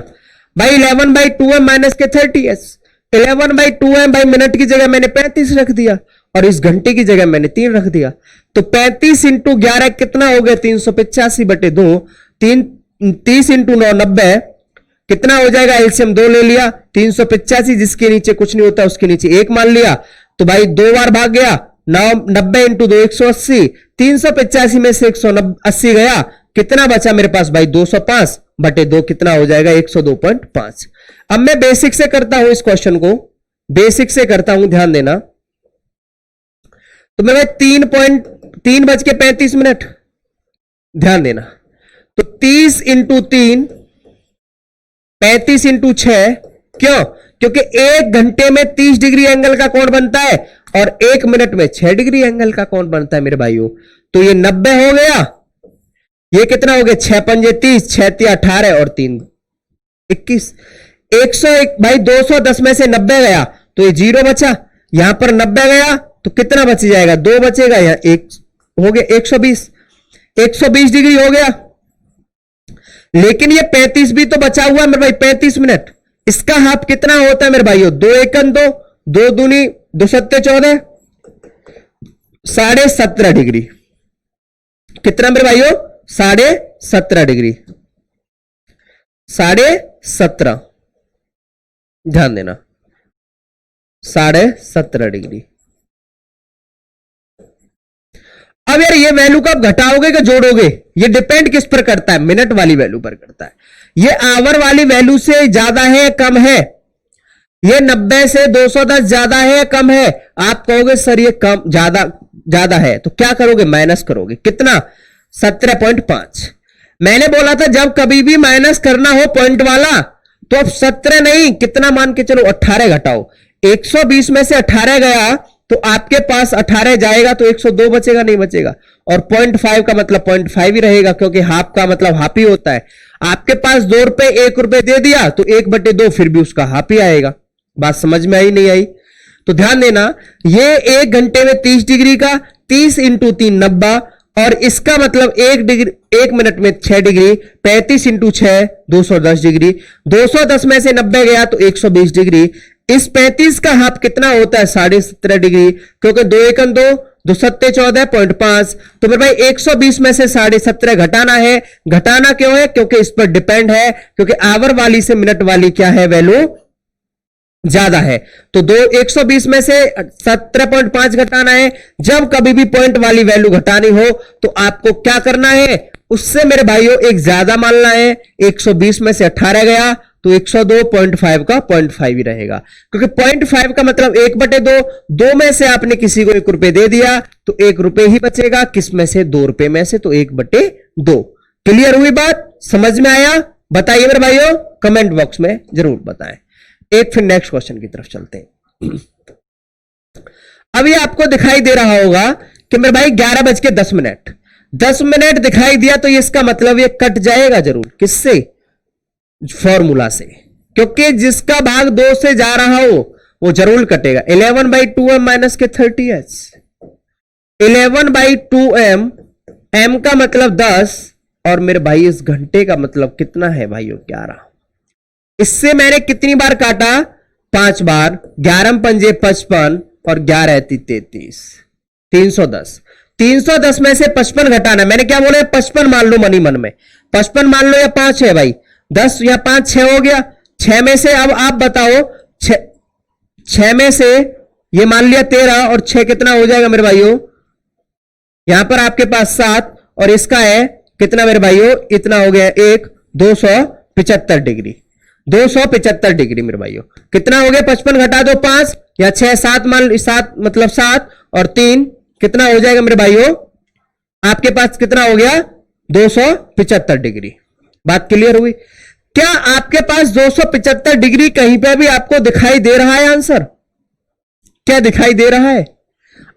भाई। 11/2m माइनस के 30h। 11/2m भाई मिनट की जगह मैंने 35 रख दिया और इस घंटे की जगह मैंने 3 रख दिया। तो 35 इंटू 11 कितना हो गया? 385/2। 30 इंटू 9 90। कितना हो जाएगा? एलसीएम 2 ले लिया। 385 जिसके नीचे कुछ नहीं होता उसके नीचे 1 मान लिया, तो भाई 2 बार भाग गया। 90 इंटू 2 180। 385 में से 180 गया, कितना बचा मेरे पास भाई? 205/2 कितना हो जाएगा? 102.5। अब मैं बेसिक से करता हूं इस क्वेश्चन को, बेसिक से करता हूं, ध्यान देना। तो मेरे 3:35 ध्यान देना। तो 30 इंटू 3 35 इंटू 6। क्यों? क्योंकि 1 घंटे में 30 डिग्री एंगल का कोण बनता है और 1 मिनट में 6 डिग्री एंगल का कोण बनता है मेरे भाइयों। तो ये 90 हो गया, ये कितना हो गया? 6 पंजे 30, 6 3 18 और 3 21। 101 भाई 210 में से 90 गया तो ये 0 बचा। यहां पर 90 गया तो कितना बच जाएगा? 2 बचेगा। यहां 1 हो गया 120। 120 डिग्री हो गया। लेकिन ये 35 भी तो बचा हुआ है मेरे भाई, 35 मिनट। इसका हाफ कितना होता है मेरे भाइयों? 2 एकन 2, 2 दूनी 2 सत्ते 14, 17.5 डिग्री। कितना मेरे भाइयों? 17.5 डिग्री, 17.5। ध्यान देना, 17.5 डिग्री। अब यार ये वैल्यू को आप घटाओगे कि जोड़ोगे? ये डिपेंड किस पर करता है? मिनट वाली वैल्यू पर करता है। ये आवर वाली वैल्यू से ज्यादा है कम है? ये 90 से 210 ज्यादा है या कम है? आप कहोगे सर ये कम ज्यादा है, तो क्या करोगे? माइनस करोगे। कितना? 17.5। मैंने बोला था जब कभी भी माइनस करना हो पॉइंट वाला तो अब 17 नहीं, कितना मान के चलो? 18 घटाओ। 120 में से 18 गया तो आपके पास 18 जाएगा तो 102 बचेगा, नहीं बचेगा। और 0.5 का मतलब 0.5 ही रहेगा, क्योंकि हाफ का मतलब हाफ ही होता है। आपके पास 2 रुपए 1 रुपए दे दिया तो 1/2 फिर भी उसका हाफ ही आएगा। बात समझ में आई नहीं आई? तो ध्यान देना, ये 1 घंटे में 30 डिग्री का 30 इंटू 3 90, और इसका मतलब 1 मिनट में 6 डिग्री, 35 इंटू 6 210 डिग्री, 210 में से 90 गया तो 120 डिग्री। इस 35 का हाफ कितना होता है? 17.5 डिग्री, क्योंकि 2 एकम 2, 2 सत्ते 14.5। तो मेरे भाई 120 में से 17.5 घटाना है। घटाना क्यों है? क्योंकि इस पर डिपेंड है, क्योंकि आवर वाली से मिनट वाली क्या है? वैल्यू ज्यादा है। तो 120 में से 17.5 घटाना है। जब कभी भी पॉइंट वाली वैल्यू घटानी हो तो आपको क्या करना है? उससे मेरे भाइयों एक ज्यादा मानना है। 120 में से 18 गया तो 102.5 का 0.5 ही रहेगा, क्योंकि 0.5 का मतलब 1/2। 2 में से आपने किसी को 1 रुपए दे दिया तो 1 रुपए ही बचेगा। किस में से? 2 रुपए में से, तो 1/2। क्लियर हुई बात? समझ में आया? बताइए मेरे भाइयों, कमेंट बॉक्स में जरूर बताएं। एक फिर नेक्स्ट क्वेश्चन की तरफ चलते हैं। अभी आपको दिखाई दे रहा होगा कि मेरे भाई 11:10, 10 मिनट दिखाई दिया तो इसका मतलब ये कट जाएगा जरूर। किससे? फॉर्मूला से, क्योंकि जिसका भाग 2 से जा रहा हो वो जरूर कटेगा। 11/2m माइनस के 30h, 11/2m, m का मतलब 10, और मेरे भाई इस घंटे का मतलब कितना है भाइयों? 11। इससे मैंने कितनी बार काटा? 5 बार। 11 पंजे 55 और 11 33, 310। 310 में से 55 घटाना। मैंने क्या बोला? 55 मान लो मनी मन में। 55 मान लो या 5 है भाई? 10 या 5, 6 हो गया। 6 में से अब आप बताओ, 6 में से ये मान लिया 13, और 6 कितना हो जाएगा मेरे भाइयों? यहां पर आपके पास 7, और इसका है कितना मेरे भाइयों? इतना हो गया 1, 275 डिग्री। 275 डिग्री मेरे भाइयों। कितना हो गया? 55 घटा दो 5 या 6, 7 मान 7 मतलब 7 और 3 कितना हो जाएगा मेरे भाइयों? आपके पास कितना हो गया? 275 डिग्री। बात क्लियर हुई? क्या आपके पास 275 डिग्री कहीं पे भी आपको दिखाई दे रहा है? आंसर क्या दिखाई दे रहा है?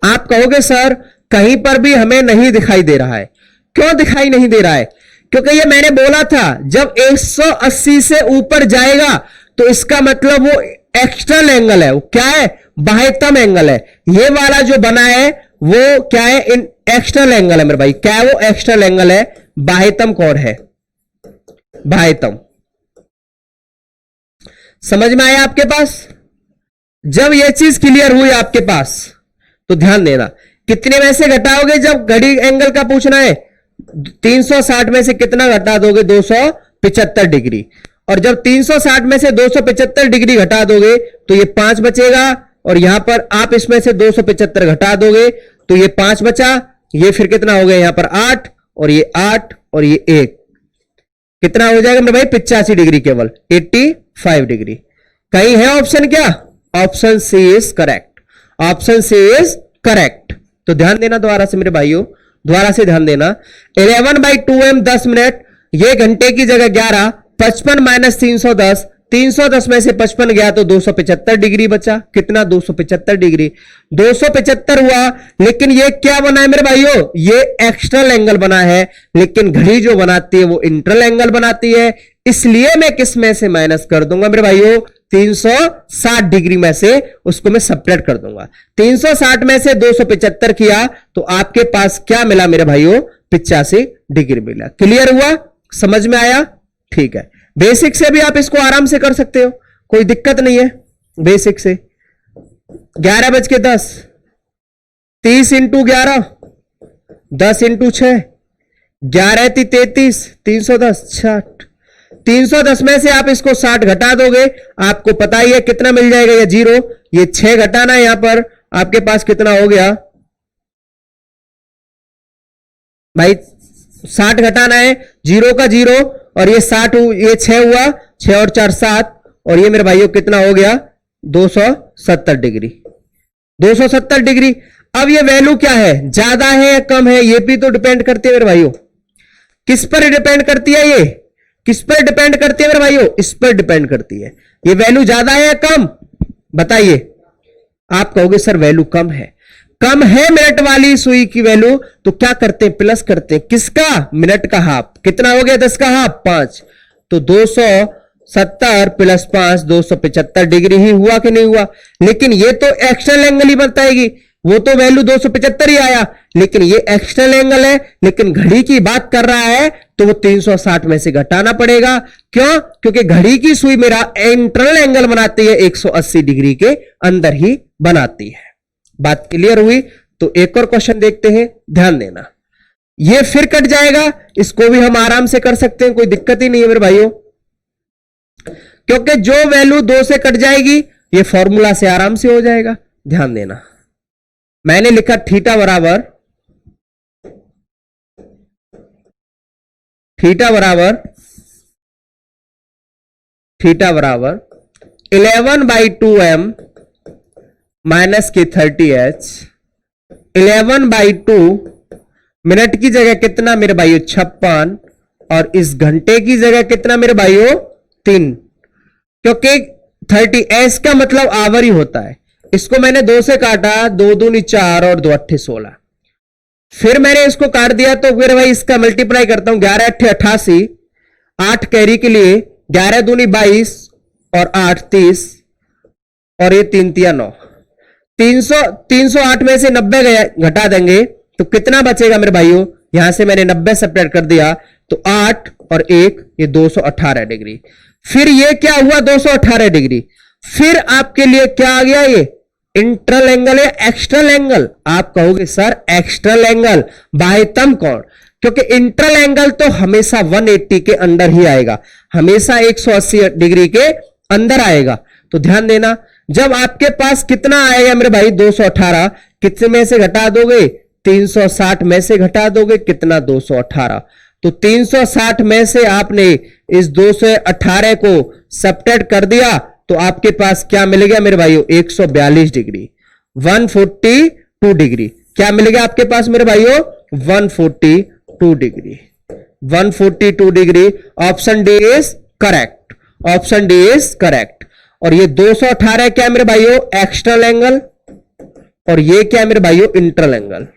आप कहोगे सर कहीं पर भी हमें नहीं दिखाई दे रहा है। क्यों दिखाई नहीं दे रहा है? क्योंकि ये मैंने बोला था, जब 180 से ऊपर जाएगा तो इसका मतलब वो एक्सटर्नल एंगल है। वो क्या है? बाह्यतम एंगल है। ये वाला जो बना है वो क्या है? इन एक्सटर्नल एंगल है मेरे भाई। क्या है वो? एक्सटर्नल एंगल है। बाह्यतम कौन है? बाह्यतम। समझ में आया आपके पास? जब ये चीज क्लियर हुई आपके पास तो ध्यान देना। कितने में से घटाओगे? जब घड़ी एंगल का पूछना है 360 में से कितना घटा दोगे? 275 डिग्री। और जब 360 में से 275 डिग्री घटा दोगे तो ये 5 बचेगा, और यहां पर आप इसमें से 275 घटा दोगे तो ये 5 बचा। ये फिर कितना हो गया? यहां पर 8, और ये 8 और ये 1 कितना हो जाएगा मेरे भाई? 85 डिग्री, केवल 85 डिग्री। कहीं है ऑप्शन क्या? Option C is correct. Option C is correct. तो ध्यान देना दोबारा से मेरे भाइयों, दोबारा से ध्यान देना। 11/2m 10 मिनट, ये घंटे की जगह 11, 55 माइनस 310, 310 में से 55 गया तो 275 डिग्री बचा। कितना? 275 डिग्री। 275 हुआ, लेकिन ये क्या बना है मेरे भाइयों? ये एक्सटर्नल एंगल बना है, लेकिन घड़ी जो बनाती है वो इंटरनल एंगल बनाती है। इसलिए मैं किस में से माइनस कर दूंगा मेरे भाइयों? 360 डिग्री में से उसको मैं सब्ट्रैक्ट कर दूंगा। 360 में से 275 किया तो आपके पास क्या मिला मेरे भाइयों? 85 डिग्री मिला। क्लियर हुआ? समझ में आया? ठीक है। बेसिक से भी आप इसको आराम से कर सकते हो, कोई दिक्कत नहीं है। बेसिक से 11:10, 30 इंटू 11, 10 इंटू 6, 11 33, 310, 60। 310 में से आप इसको 60 घटा दोगे, आपको पता ही है कितना मिल जाएगा? ये 0, ये 6 घटाना है। यहां पर आपके पास कितना हो गया भाई? 60 घटाना है। 0 का 0, और ये 60, ये 6 हुआ, 6 और 4 7, और ये मेरे भाइयों कितना हो गया? 270 डिग्री। 270 डिग्री। अब ये वैल्यू क्या है? ज्यादा है या कम है? ये भी तो डिपेंड करती है मेरे भाइयों। किस पर डिपेंड करती है? ये किस पर डिपेंड करती है मेरे भाइयों? इस पर डिपेंड करती है। ये वैल्यू ज्यादा है या कम? बताइए। आप कहोगे सर वैल्यू कम है। कम है मिनट वाली सुई की वैल्यू, तो क्या करते हैं? प्लस करते हैं। किसका? मिनट का हाफ। कितना हो गया? 10 का हाफ 5, तो 270 प्लस 5 275 डिग्री ही हुआ कि नहीं हुआ? लेकिन ये तो एक्सटर्नल एंगल ही बताएगी। वो तो वैल्यू 275 ही आया, लेकिन ये एक्सटर्नल एंगल है, लेकिन घड़ी की बात कर रहा है तो वो 360 में से घटाना पड़ेगा। क्यों? क्योंकि घड़ी की सुई मेरा इंटरनल एंगल बनाती है 180 डिग्री के अंदर ही बनाती है। बात क्लियर हुई? तो एक और क्वेश्चन देखते हैं, ध्यान देना। ये फिर कट जाएगा, इसको भी हम आराम से कर सकते हैं, कोई दिक्कत ही नहीं है मेरे भाइयों, क्योंकि जो वैल्यू 2 से कट जाएगी ये फॉर्मूला से आराम से हो जाएगा। ध्यान देना, मैंने लिखा थीटा बराबर 11/2m माइनस के 30h, 11/2 मिनट की जगह कितना मेरे भाइयों 56, और इस घंटे की जगह कितना मेरे भाइयों 3, क्योंकि 30s का मतलब आवर ही होता है। इसको मैंने 2 से काटा, 2 दूनी 4 और 2 अट्ठे 16, फिर मैंने इसको काट दिया तो फिर भाई इसका मल्टीप्लाई करता हूं, 11 अट्ठे 88, 8 कैरी के लिए 11 दूनी 22 और 8 30, और ये 3 तिया 9, 308 में से 90 घटा देंगे तो कितना बचेगा मेरे भाइयों, यहां से मैंने 90 सेपरेट कर दिया तो 8 और 1 ये 218 डिग्री। फिर ये क्या हुआ 218 डिग्री, फिर आपके लिए क्या आ गया, ये इंटरनल एंगल या एक्सटर्नल एंगल। आप कहोगे सर एक्सटर्नल एंगल बाह्यतम कोण, क्योंकि इंटरनल एंगल तो हमेशा 180 के अंदर ही आएगा, हमेशा 180 डिग्री के अंदर आएगा। तो ध्यान देना, जब आपके पास कितना आएगा मेरे भाई 218, कितने में से घटा दोगे 360 में से घटा दोगे, कितना 218, तो 360 में से आपने इस 218 को सब्ट्रैक्ट कर दिया तो आपके पास क्या मिल गया मेरे भाइयों 142 डिग्री, 142 डिग्री। क्या मिल गया आपके पास मेरे भाइयों 142 degree, 142 degree. Option D is correct, option D is correct. और ये 218 क्या मेरे भाइयों एक्सटर्नल एंगल, और ये क्या मेरे भाइयों इंटरनल एंगल।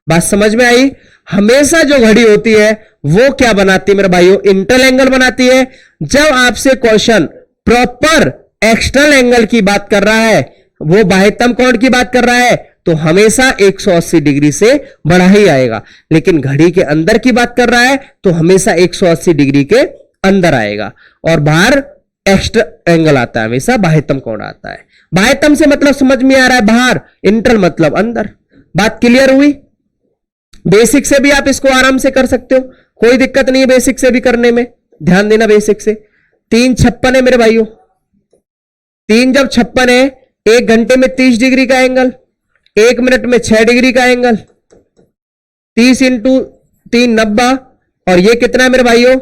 बात समझ में आई? हमेशा जो घड़ी होती है वो क्या बनाती है मेरे भाइयों इंटरनल एंगल बनाती है। जब आपसे क्वेश्चन प्रॉपर एक्सटर्नल एंगल की बात कर रहा है, वो बाह्यतम कोण की बात कर रहा है, तो हमेशा 180 डिग्री से बढ़ा ही आएगा, लेकिन घड़ी के अंदर की बात कर रहा है तो हमेशा 180 डिग्री के अंदर आएगा, और बाहर एक्स्ट्रा एंगल आता है, हमेशा बाह्यतम कोण आता है। बाह्यतम से मतलब समझ में आ रहा है बाहर, इंटर मतलब अंदर। बात क्लियर हुई? बेसिक से भी आप इसको आराम से कर सकते हो, कोई दिक्कत नहीं है बेसिक से भी करने में। ध्यान देना, बेसिक से 3 56 है मेरे भाइयों, 3 जब 56 है, 1 घंटे में 30 डिग्री का एंगल, 1 मिनट में 6 डिग्री का एंगल, 30 इंटू 3 90, और ये कितना है मेरे भाइयों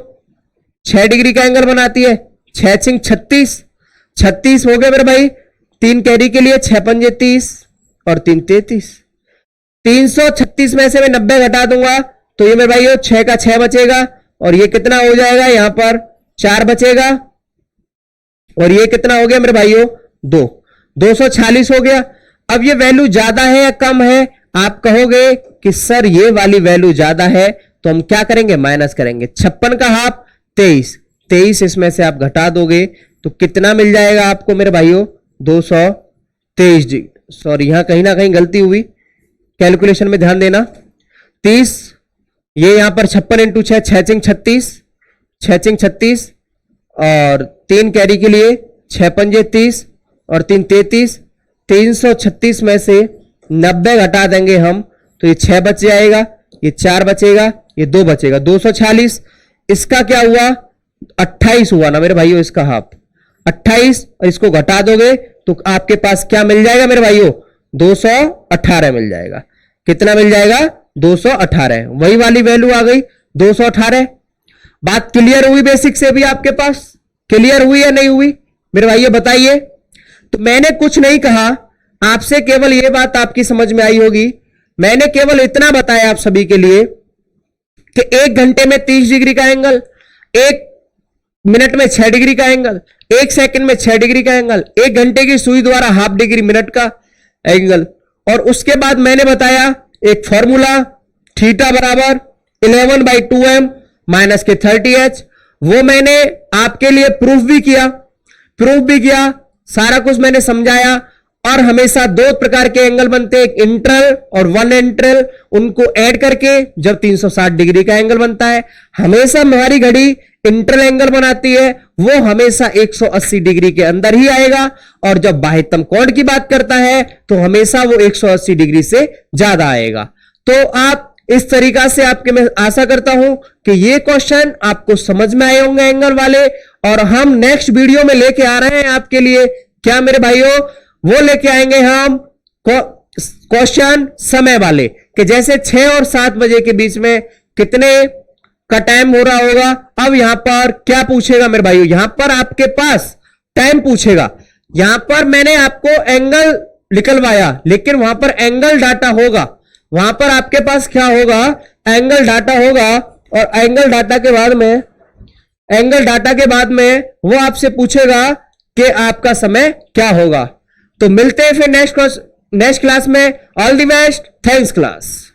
6 डिग्री का एंगल बनाती है, 6 6 36, 36 हो गए मेरे भाई, 3 कैरी के लिए 6 पंजे 30 और 3 33, 336 में से मैं 90 घटा दूंगा तो ये मेरे भाइयों 6 का 6 बचेगा, और ये कितना हो जाएगा यहां पर 4 बचेगा, और ये कितना हो गया मेरे भाइयों 2, 246 हो गया। अब ये वैल्यू ज्यादा है या कम है? आप कहोगे कि सर ये वाली वैल्यू ज्यादा है, तो हम क्या करेंगे माइनस करेंगे, 56 का हाफ 23, 23 इसमें से आप घटा दोगे तो कितना मिल जाएगा आपको मेरे भाइयों 223 डिग्री। सॉरी यहां कहीं ना कहीं गलती हुई, कैलकुलेशन में ध्यान देना। 30 ये यहां पर 56 इंटू 6, 6 6 36, 6 6 36, और 3 कैरी के लिए 6 पंजे 30 और 3 33, 336 में से 90 घटा देंगे हम तो ये 6 बच जाएगा, ये 4 बचेगा, ये 2 बचेगा, 246। इसका क्या हुआ 28 हुआ ना मेरे भाइयों, इसका हाफ 28, और इसको घटा दोगे तो आपके पास क्या मिल जाएगा मेरे भाइयों 218 मिल जाएगा। कितना मिल जाएगा 218, वही वाली वैल्यू आ गई 218। बात क्लियर हुई? बेसिक से भी आपके पास क्लियर हुई या नहीं हुई मेरे भाइयों बताइए। तो मैंने कुछ नहीं कहा आपसे, केवल यह बात आपकी समझ में आई होगी। मैंने केवल इतना बताया आप सभी के लिए कि 1 घंटे में 30 डिग्री का एंगल, 1 मिनट में 6 डिग्री का एंगल, 1 सेकंड में 6 डिग्री का एंगल, 1 घंटे की सुई द्वारा हाफ डिग्री मिनट का एंगल, और उसके बाद मैंने बताया एक फॉर्मूला थीटा बराबर 11/2m माइनस के 30h, वो मैंने आपके लिए प्रूफ भी किया, सारा कुछ मैंने समझाया, और हमेशा दो प्रकार के एंगल बनते हैं, एक इंटरल और वन इंटरल, उनको ऐड करके जब 360 डिग्री का एंगल बनता है। हमेशा हमारी घड़ी इंटरल एंगल बनाती है, वो हमेशा 180 डिग्री के अंदर ही आएगा, और जब बाह्यतम कोण की बात करता है तो हमेशा वो 180 डिग्री से ज्यादा आएगा। तो आप इस तरीका से आपके, मैं आशा करता हूं कि ये क्वेश्चन आपको समझ में आए होंगे एंगल वाले। और हम नेक्स्ट वीडियो में लेके आ रहे हैं आपके लिए क्या मेरे भाइयों, वो लेके आएंगे हम क्वेश्चन समय वाले, कि जैसे 6 और 7 बजे के बीच में कितने का टाइम हो रहा होगा। अब यहां पर क्या पूछेगा मेरे भाइयों, यहां पर आपके पास टाइम पूछेगा। यहां पर मैंने आपको एंगल निकलवाया, लेकिन वहां पर एंगल डाटा होगा, वहां पर आपके पास क्या होगा, एंगल डाटा होगा। और एंगल डाटा के बाद में वो आपसे पूछेगा कि आपका समय क्या होगा। तो मिलते हैं फिर नेक्स्ट क्लास में। All the best, thanks class.